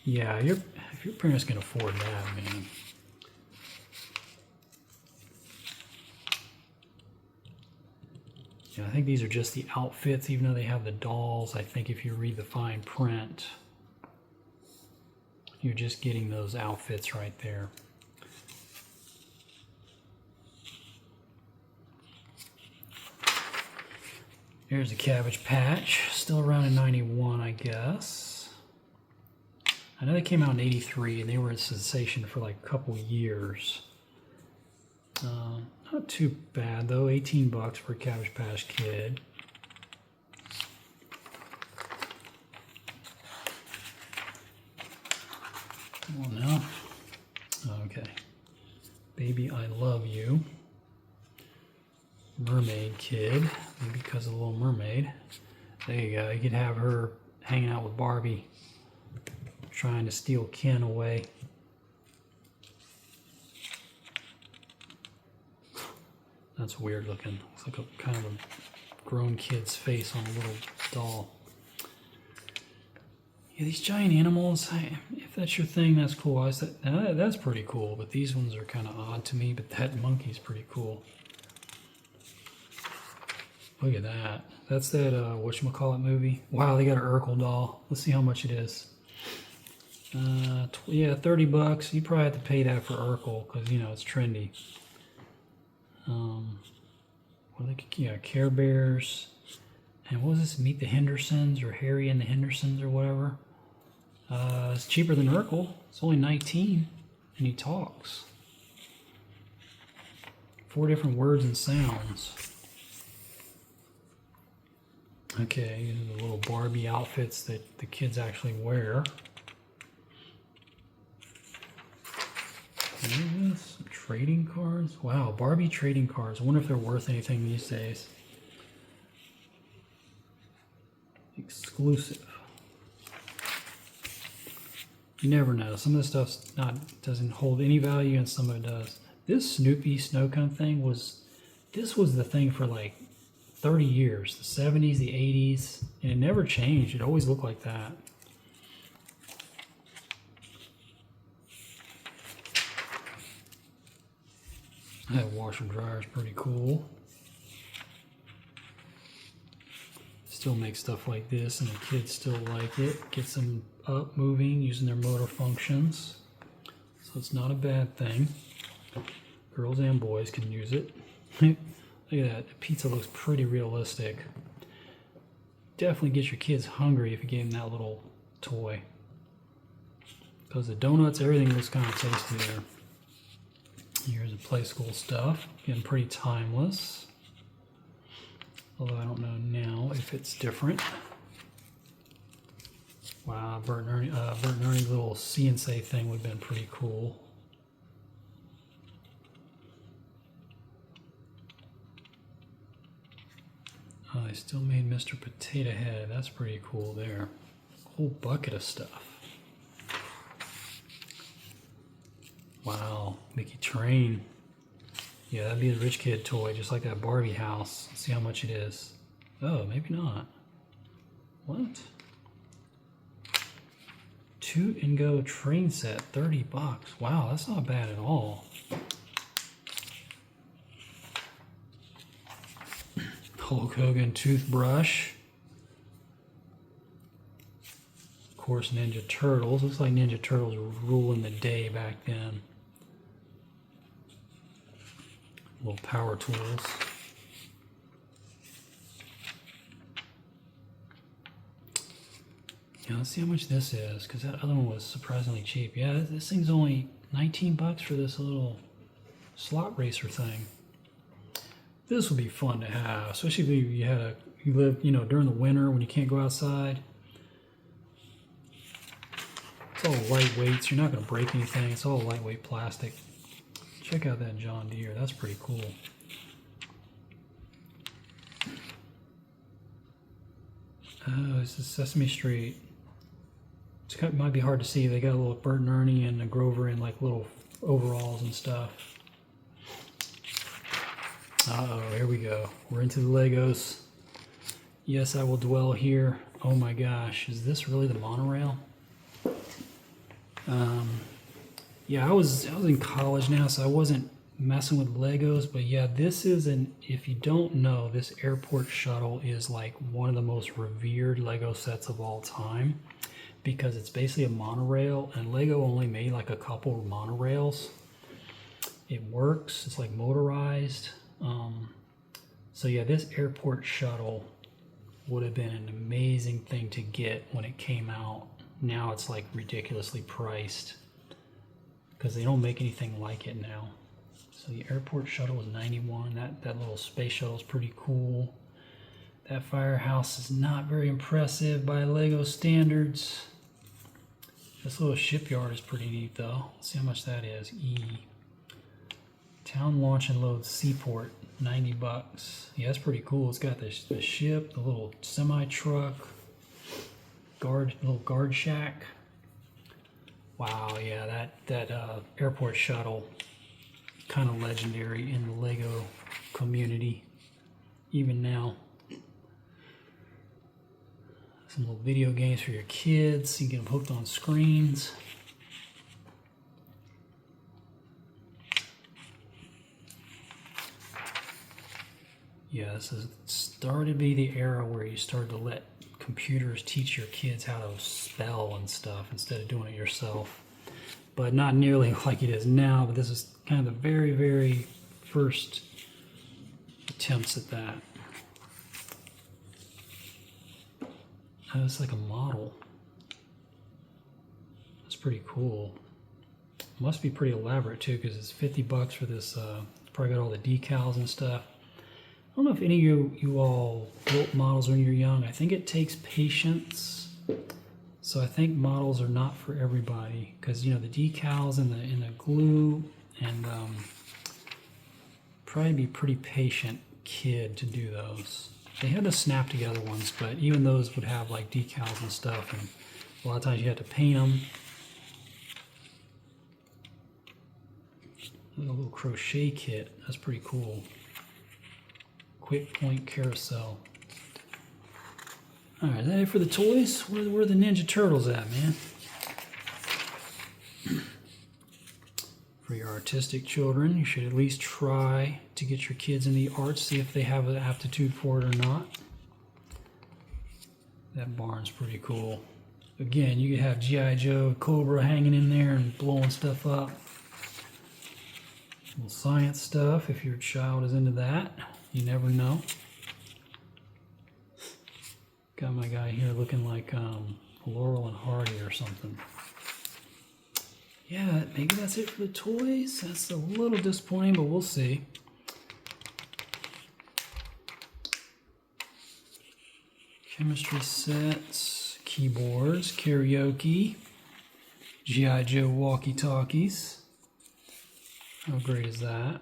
Yeah, if your parents can afford that, man. Yeah, I think these are just the outfits, even though they have the dolls. I think if you read the fine print, you're just getting those outfits right there. Here's the Cabbage Patch, still around in 91, I guess. I know they came out in 83 and they were a sensation for like a couple years. Not too bad though, 18 bucks for a Cabbage Patch Kid. Come on now. Okay. Baby, I Love You. Mermaid Kid, maybe because of the Little Mermaid. There you go, you could have her hanging out with Barbie, trying to steal Ken away. That's weird looking. Looks like a kind of a grown kid's face on a little doll. Yeah, these giant animals, if that's your thing, that's cool. I said, that's pretty cool, but these ones are kind of odd to me, but that monkey's pretty cool. Look at that. That's that, whatchamacallit movie. Wow, they got an Urkel doll. Let's see how much it is. Yeah, 30 bucks. You probably have to pay that for Urkel, because, you know, it's trendy. What are they, yeah, Care Bears. And what was this, Meet the Hendersons, or Harry and the Hendersons, or whatever. It's cheaper than Urkel. It's only 19, and he talks. 4 different words and sounds. Okay, these are the little Barbie outfits that the kids actually wear. What is this? Some trading cards? Wow, Barbie trading cards. I wonder if they're worth anything these days. Exclusive. You never know. Some of this stuff's doesn't hold any value, and some of it does. This Snoopy snow cone thing was the thing for like 30 years. The 70s, the 80s, and it never changed. It always looked like that. That washer dryer is pretty cool. Still make stuff like this, and the kids still like it. Gets them up, moving, using their motor functions. So it's not a bad thing. Girls and boys can use it. Look at that. The pizza looks pretty realistic. Definitely get your kids hungry if you gave them that little toy. Because the donuts, everything looks kind of tasty there. Here's the play school stuff. Getting pretty timeless. Although I don't know now if it's different. Wow, Bert and Ernie's little see and say thing would have been pretty cool. Oh, they still made Mr. Potato Head. That's pretty cool there. A whole bucket of stuff. Wow, Mickey Train. Yeah, that'd be the rich kid toy, just like that Barbie house. Let's see how much it is. Oh, maybe not. What? Toot and Go train set, 30 bucks. Wow, that's not bad at all. Hulk Hogan toothbrush. Of course, Ninja Turtles. Looks like Ninja Turtles were ruling the day back then. Little power tools. Yeah, let's see how much this is, because that other one was surprisingly cheap. Yeah, this thing's only 19 bucks for this little slot racer thing. This would be fun to have, especially if you live, you know, during the winter when you can't go outside. It's all lightweight, so you're not going to break anything. It's all lightweight plastic. Check out that John Deere. That's pretty cool. Oh, this is Sesame Street. It might be hard to see. They got a little Bert and Ernie and a Grover in like little overalls and stuff. Uh-oh, here we go. We're into the Legos. Yes, I will dwell here. Oh my gosh, is this really the monorail? Yeah, I was in college now, so I wasn't messing with Legos, but yeah, this is if you don't know, this airport shuttle is like one of the most revered Lego sets of all time, because it's basically a monorail, and Lego only made like a couple of monorails. It works, it's like motorized. So yeah, this airport shuttle would have been an amazing thing to get when it came out. Now it's like ridiculously priced because they don't make anything like it now. So the airport shuttle was 91. That little space shuttle is pretty cool. That firehouse is not very impressive by Lego standards. This little shipyard is pretty neat though. Let's see how much that is. Town launch and load seaport, 90 bucks. Yeah, that's pretty cool. It's got the ship, the little semi truck, little guard shack. Wow, yeah, that airport shuttle, kind of legendary in the Lego community, even now. Some little video games for your kids. You get them hooked on screens. Yeah, this is started to be the era where you started to let computers teach your kids how to spell and stuff instead of doing it yourself. But not nearly like it is now, but this is kind of the very, very first attempts at that. Oh, it's like a model. That's pretty cool. Must be pretty elaborate too, because it's 50 bucks for this. Probably got all the decals and stuff. I don't know if any of you all built models when you're young. I think it takes patience. So I think models are not for everybody, because you know the decals and the glue, and probably be a pretty patient kid to do those. They had the snap together ones, but even those would have like decals and stuff, and a lot of times you had to paint them. A little crochet kit, that's pretty cool. Quick point carousel. All right, is that it for the toys? Where are the Ninja Turtles at, man? For your artistic children, you should at least try to get your kids in the arts, see if they have an aptitude for it or not. That barn's pretty cool. Again, you could have G.I. Joe, Cobra hanging in there and blowing stuff up. Little science stuff, if your child is into that. You never know. Got my guy here looking like Laurel and Hardy or something. Yeah, maybe that's it for the toys. That's a little disappointing, but we'll see. Chemistry sets, keyboards, karaoke, G.I. Joe walkie-talkies. How great is that?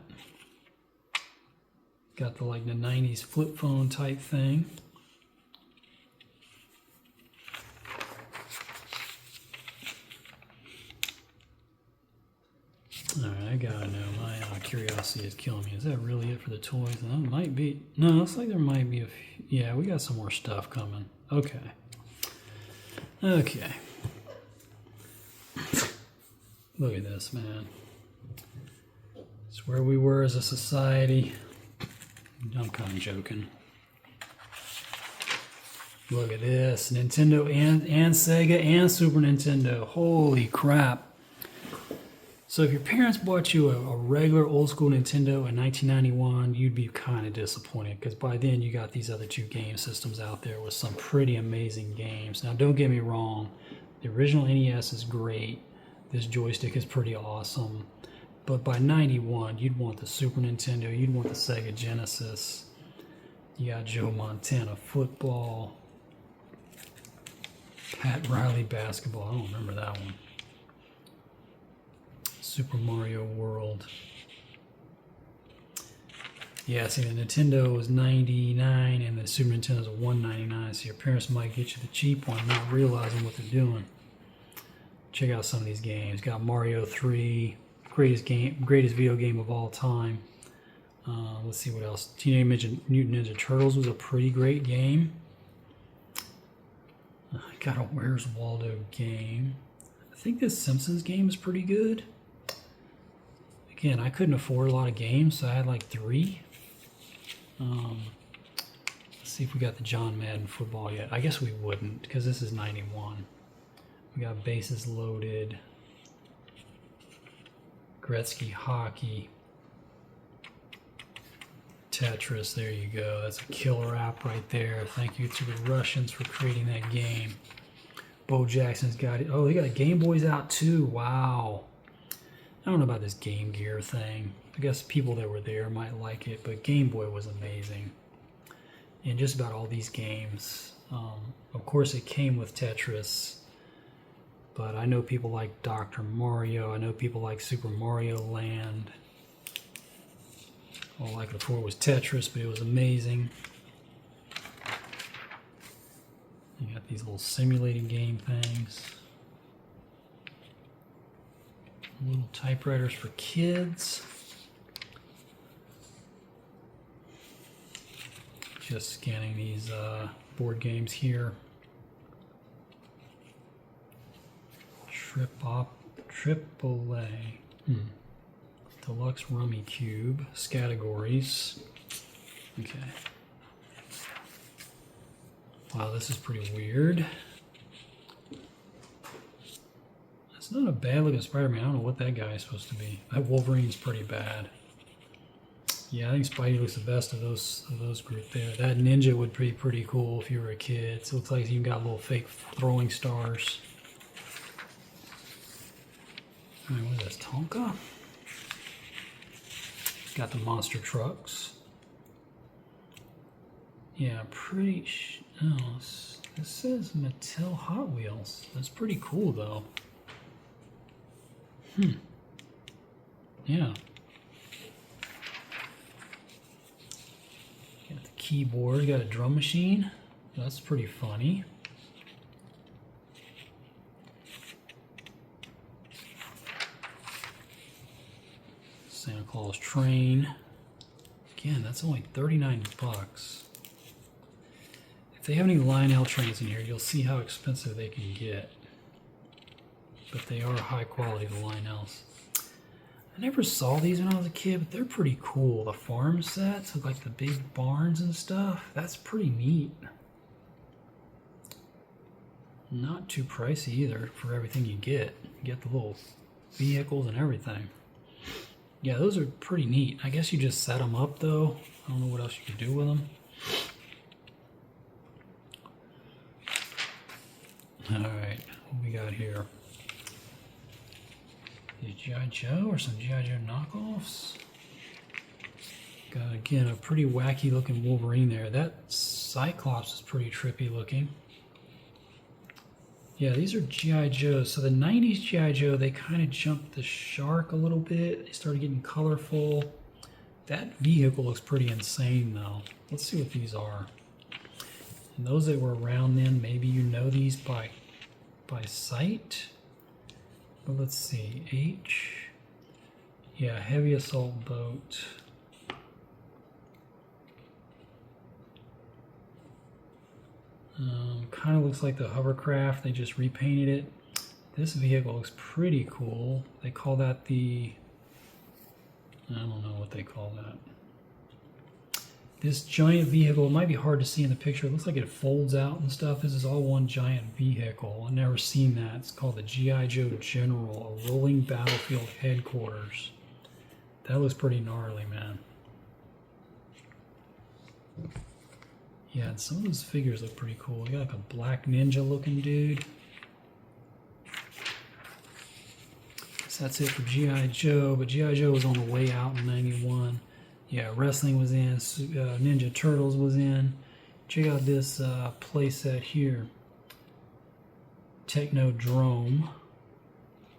Got the 90s flip phone type thing. Alright, I gotta know. My curiosity is killing me. Is that really it for the toys? That might be. No, looks like there might be a few. Yeah, we got some more stuff coming. Okay. Okay. Look at this, man. It's where we were as a society. I'm kind of joking. Look at this. Nintendo and Sega and Super Nintendo. Holy crap. So if your parents bought you a regular old school Nintendo in 1991, you'd be kind of disappointed, because by then you got these other two game systems out there with some pretty amazing games. Now don't get me wrong, the original NES is great. This joystick is pretty awesome. But by 91, you'd want the Super Nintendo, you'd want the Sega Genesis. You got Joe Montana football, Pat Riley basketball, I don't remember that one. Super Mario World. Yeah, see, the Nintendo was $99 and the Super Nintendo is $199, so your parents might get you the cheap one, not realizing what they're doing. Check out some of these games. Got Mario 3, greatest video game of all time. Let's see what else. Teenage Mutant Ninja Turtles was a pretty great game. Got a Where's Waldo game. I think this Simpsons game is pretty good. Again, I couldn't afford a lot of games, so I had like 3. Let's see if we got the John Madden football yet. I guess we wouldn't, because this is 91. We got Bases Loaded, Gretzky hockey, Tetris, there you go. That's a killer app right there. Thank you to the Russians for creating that game. Bo Jackson's got it. Oh, they got Game Boys out too. Wow. I don't know about this Game Gear thing. I guess people that were there might like it, but Game Boy was amazing. And just about all these games. Of course, it came with Tetris. But I know people like Dr. Mario. I know people like Super Mario Land. All I could afford was Tetris, but it was amazing. You got these little simulating game things. Little typewriters for kids. Just scanning these board games here. Triple A. Deluxe Rummy Cube. Categories. Okay. Wow, this is pretty weird. It's not a bad looking Spider-Man. I don't know what that guy is supposed to be. That Wolverine's pretty bad. Yeah, I think Spidey looks the best of those group there. That ninja would be pretty cool if you were a kid. So it looks like you got little fake throwing stars. Alright, what is this? Tonka? Got the monster trucks. Yeah, pretty. Oh, this says Mattel Hot Wheels. That's pretty cool, though. Yeah. Got the keyboard. Got a drum machine. That's pretty funny. Santa Claus train. Again, that's only 39 bucks. If they have any Lionel trains in here, you'll see how expensive they can get. But they are high quality, the Lionels. I never saw these when I was a kid, but they're pretty cool. The farm sets with like the big barns and stuff. That's pretty neat. Not too pricey either for everything you get. You get the little vehicles and everything. Yeah, those are pretty neat. I guess you just set them up though. I don't know what else you could do with them. Alright, what we got here? Is G.I. Joe or some G.I. Joe knockoffs? Got again a pretty wacky looking Wolverine there. That Cyclops is pretty trippy looking. Yeah, these are G.I. Joes. So the 90s G.I. Joe, they kind of jumped the shark a little bit. They started getting colorful. That vehicle looks pretty insane though. Let's see what these are. And those that were around then, maybe you know these by sight. But let's see, H. Yeah, heavy assault boat. Kind of looks like the hovercraft. They just repainted it. This vehicle looks pretty cool. They call that the... I don't know what they call that. This giant vehicle, it might be hard to see in the picture. It looks like it folds out and stuff. This is all one giant vehicle. I've never seen that. It's called the G.I. Joe General, a rolling battlefield headquarters. That looks pretty gnarly, man. Yeah, and some of those figures look pretty cool. You got like a black ninja looking dude. So that's it for G.I. Joe, but G.I. Joe was on the way out in 91. Yeah, wrestling was in, Ninja Turtles was in. Check out this playset here. Technodrome.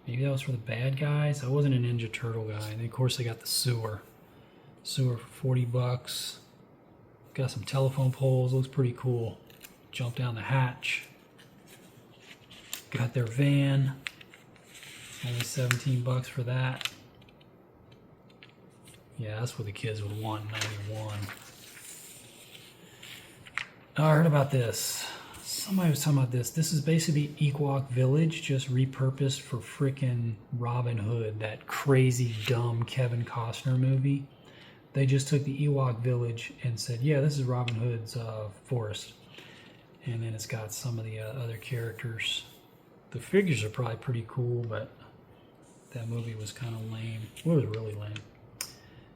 Maybe that was for the bad guys. I wasn't a Ninja Turtle guy. And of course, I got the sewer. Sewer for 40 bucks. Got some telephone poles. Looks pretty cool. Jump down the hatch. Got their van. Only 17 bucks for that. Yeah, that's what the kids would want in 91. Oh, I heard about this. Somebody was talking about this. This is basically Ewok Village, just repurposed for frickin' Robin Hood, that crazy, dumb Kevin Costner movie. They just took the Ewok Village and said, yeah, this is Robin Hood's forest. And then it's got some of the other characters. The figures are probably pretty cool, but that movie was kind of lame. It was really lame.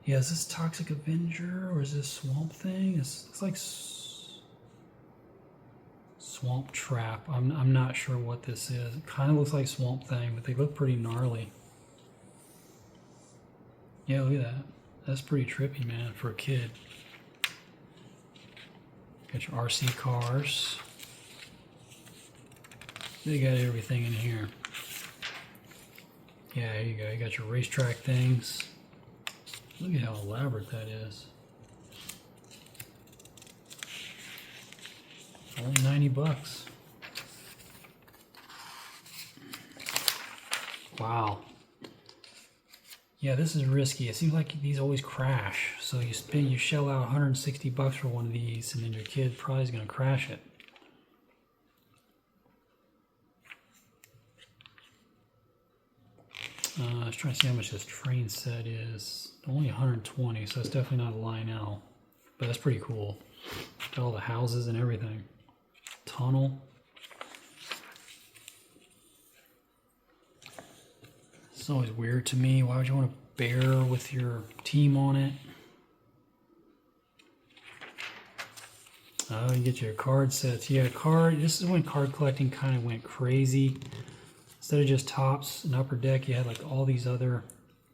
Yeah, is this Toxic Avenger or is this Swamp Thing? It looks like Swamp Trap. I'm not sure what this is. It kind of looks like Swamp Thing, but they look pretty gnarly. Yeah, look at that. That's pretty trippy, man, for a kid. Got your RC cars. They got everything in here. Yeah, there you go. You got your racetrack things. Look at how elaborate that is. Only 90 bucks. Wow. Yeah, this is risky. It seems like these always crash. So you shell out 160 bucks for one of these, and then your kid probably is going to crash it. I was trying to see how much this train set is. Only 120, so it's definitely not a Lionel. But that's pretty cool. Got all the houses and everything. Tunnel. It's always weird to me. Why would you want a bear with your team on it? Oh, you get your card sets. Yeah, this is when card collecting kind of went crazy. Instead of just Tops and Upper Deck, you had like all these other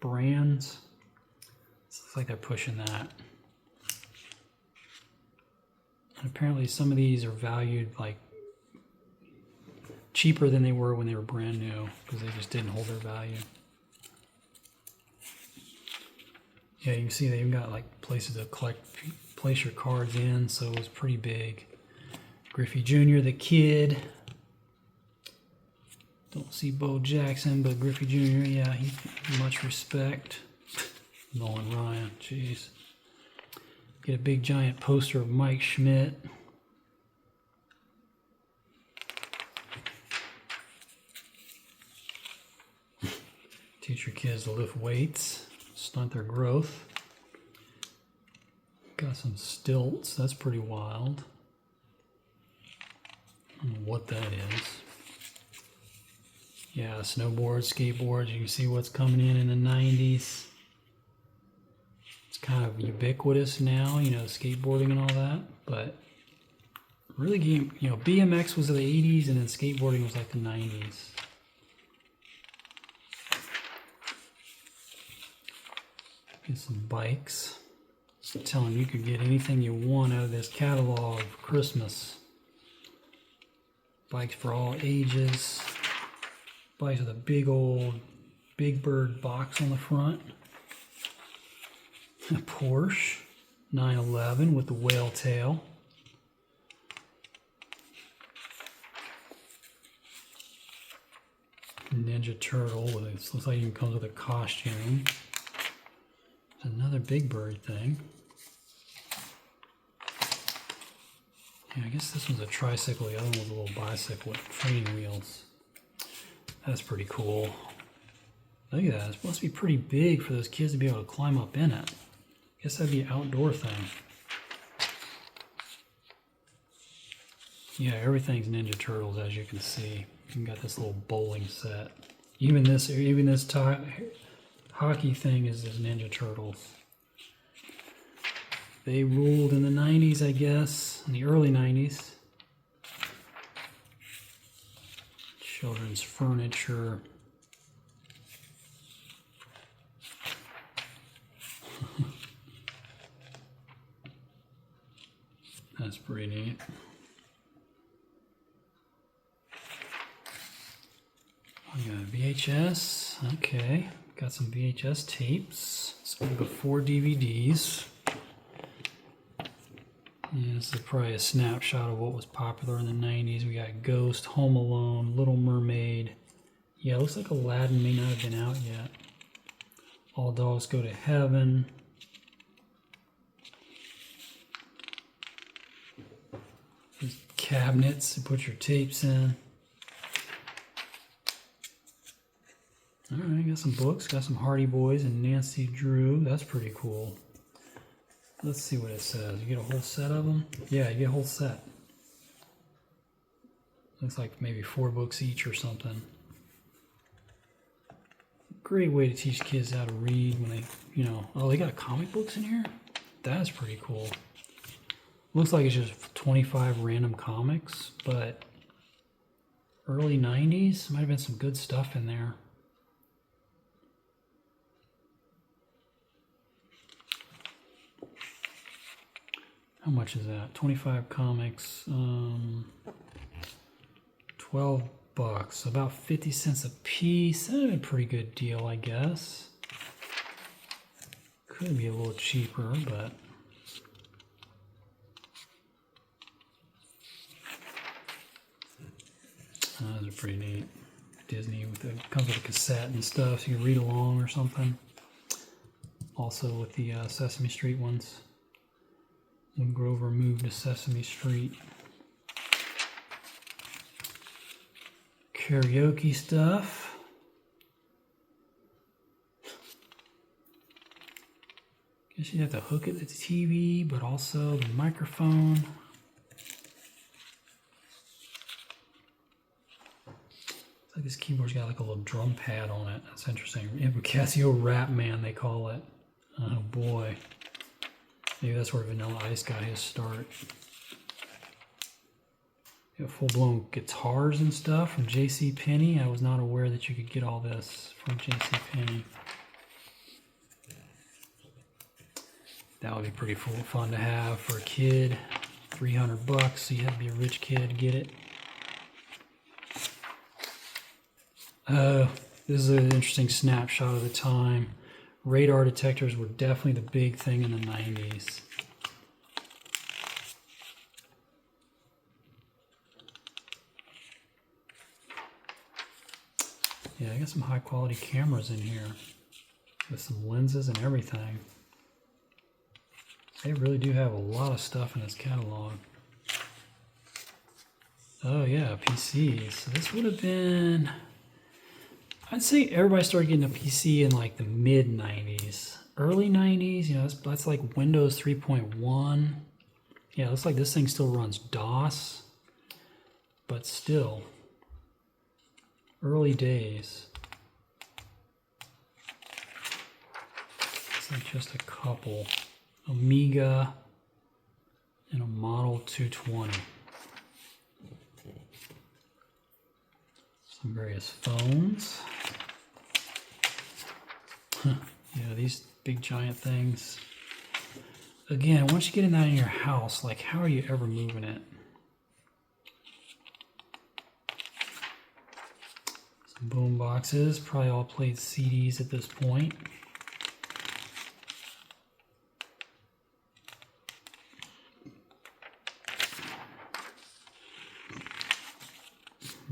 brands. So it's like they're pushing that. And apparently some of these are valued like cheaper than they were when they were brand new because they just didn't hold their value. Yeah, you can see they even got like places to place your cards in, so it was pretty big. Griffey Jr., the kid. Don't see Bo Jackson, but Griffey Jr., yeah, he much respect. Nolan Ryan, jeez. Get a big giant poster of Mike Schmidt. Teach your kids to lift weights, stunt their growth. Got some stilts, that's pretty wild. I don't know what that is. Yeah, snowboards, skateboards, you can see what's coming in the 90s. It's kind of ubiquitous now, you know, skateboarding and all that, but really, you know, BMX was the 80s and then skateboarding was like the 90s. Get some bikes. I'm telling you could get anything you want out of this catalog for Christmas. Bikes for all ages. Bikes with a big old Big Bird box on the front. A Porsche 911 with the whale tail. Ninja Turtle. It looks like it even comes with a costume. There's another Big Bird thing. Yeah, I guess this one's a tricycle. The other one was a little bicycle with training wheels. That's pretty cool. Look at that. It's supposed to be pretty big for those kids to be able to climb up in it. I guess that'd be an outdoor thing. Yeah, everything's Ninja Turtles, as you can see. You got this little bowling set. Even this hockey thing is Ninja Turtles. They ruled in the 90s, I guess, in the early 90s. Children's furniture. That's pretty neat. I got a VHS. Okay, got some VHS tapes. Let's go to 4 DVDs. Yeah, this is probably a snapshot of what was popular in the 90s. We got Ghost, Home Alone, Little Mermaid. Yeah, it looks like Aladdin may not have been out yet. All Dogs Go to Heaven. There's cabinets to put your tapes in. Alright, got some books. Got some Hardy Boys and Nancy Drew. That's pretty cool. Let's see what it says. You get a whole set of them? Yeah, you get a whole set. Looks like maybe 4 books each or something. Great way to teach kids how to read when they, you know, oh, they got comic books in here? That's pretty cool. Looks like it's just 25 random comics, but early 90s, might have been some good stuff in there. How much is that? 25 comics, 12 bucks, about 50 cents a piece. That's a pretty good deal, I guess. Could be a little cheaper, but those are pretty neat. Disney with the, comes with a cassette and stuff, so you can read along or something. Also with the Sesame Street ones. When Grover moved to Sesame Street. Karaoke stuff. Guess you have to hook it to the TV, but also the microphone. It's like this keyboard's got like a little drum pad on it. That's interesting. Casio Rap Man, they call it. Oh boy. Maybe that's where Vanilla Ice got his start. You got full-blown guitars and stuff from JCPenney. I was not aware that you could get all this from JCPenney. That would be pretty fun to have for a kid. 300 bucks, so you had to be a rich kid to get it. This is an interesting snapshot of the time. Radar detectors were definitely the big thing in the 90s. Yeah, I got some high quality cameras in here with some lenses and everything. They really do have a lot of stuff in this catalog. Oh yeah, PCs. So this would have been, I'd say everybody started getting a PC in like the mid 90s. Early 90s, you know, that's like Windows 3.1. Yeah, it looks like this thing still runs DOS, but still, early days. It's like just a couple. Amiga and a Model 220. Some various phones. Yeah, these big giant things. Again, once you get in that in your house, like how are you ever moving it? Some boom boxes, probably all played CDs at this point.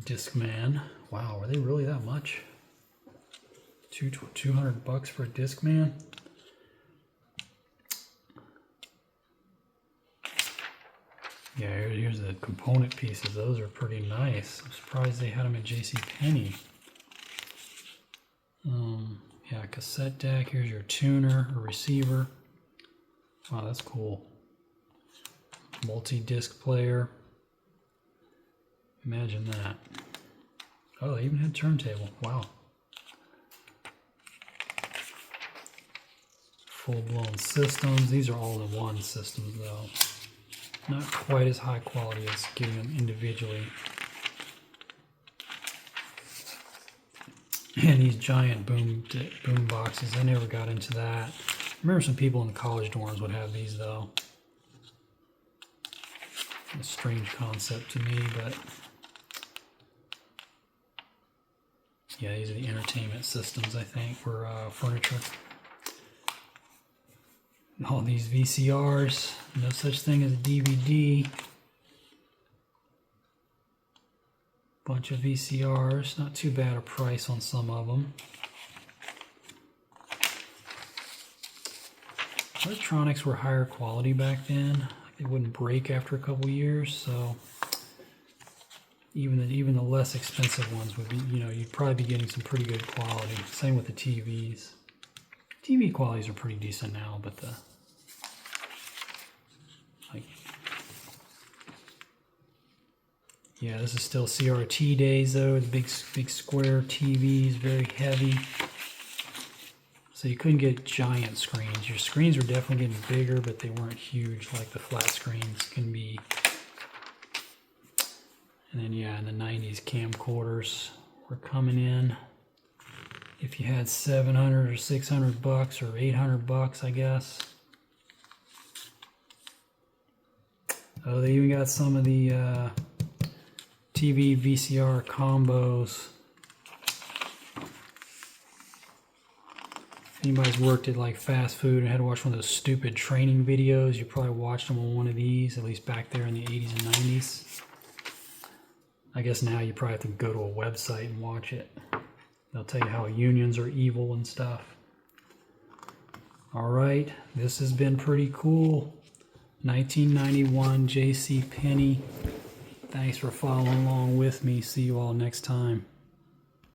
Discman. Wow, were they really that much? 200 bucks for a Discman? Yeah, here's the component pieces. Those are pretty nice. I'm surprised they had them at JCPenney. Yeah, cassette deck. Here's your tuner or receiver. Wow, that's cool. Multi-disc player. Imagine that. Oh, they even had turntable. Wow. Full-blown systems. These are all-in-one systems, though. Not quite as high quality as getting them individually. And these giant boom boxes, I never got into that. I remember some people in the college dorms would have these, though. A strange concept to me, but yeah, these are the entertainment systems, I think, for furniture. All these VCRs, no such thing as a DVD. Bunch of VCRs, not too bad a price on some of them. Electronics were higher quality back then. They wouldn't break after a couple years, so even the less expensive ones would be, you know, you'd probably be getting some pretty good quality. Same with the TVs. TV qualities are pretty decent now, but the yeah, this is still CRT days though. The big square TVs, very heavy. So you couldn't get giant screens. Your screens were definitely getting bigger, but they weren't huge like the flat screens can be. And then yeah, in the 90s, camcorders were coming in. If you had 700 or 600 bucks or 800 bucks, I guess. Oh, they even got some of the TV VCR combos. If anybody's worked at like fast food and had to watch one of those stupid training videos, you probably watched them on one of these, at least back there in the 80s and 90s. I guess now you probably have to go to a website and watch it. They'll tell you how unions are evil and stuff. Alright, this has been pretty cool. 1991 JCPenney. Thanks for following along with me. See you all next time.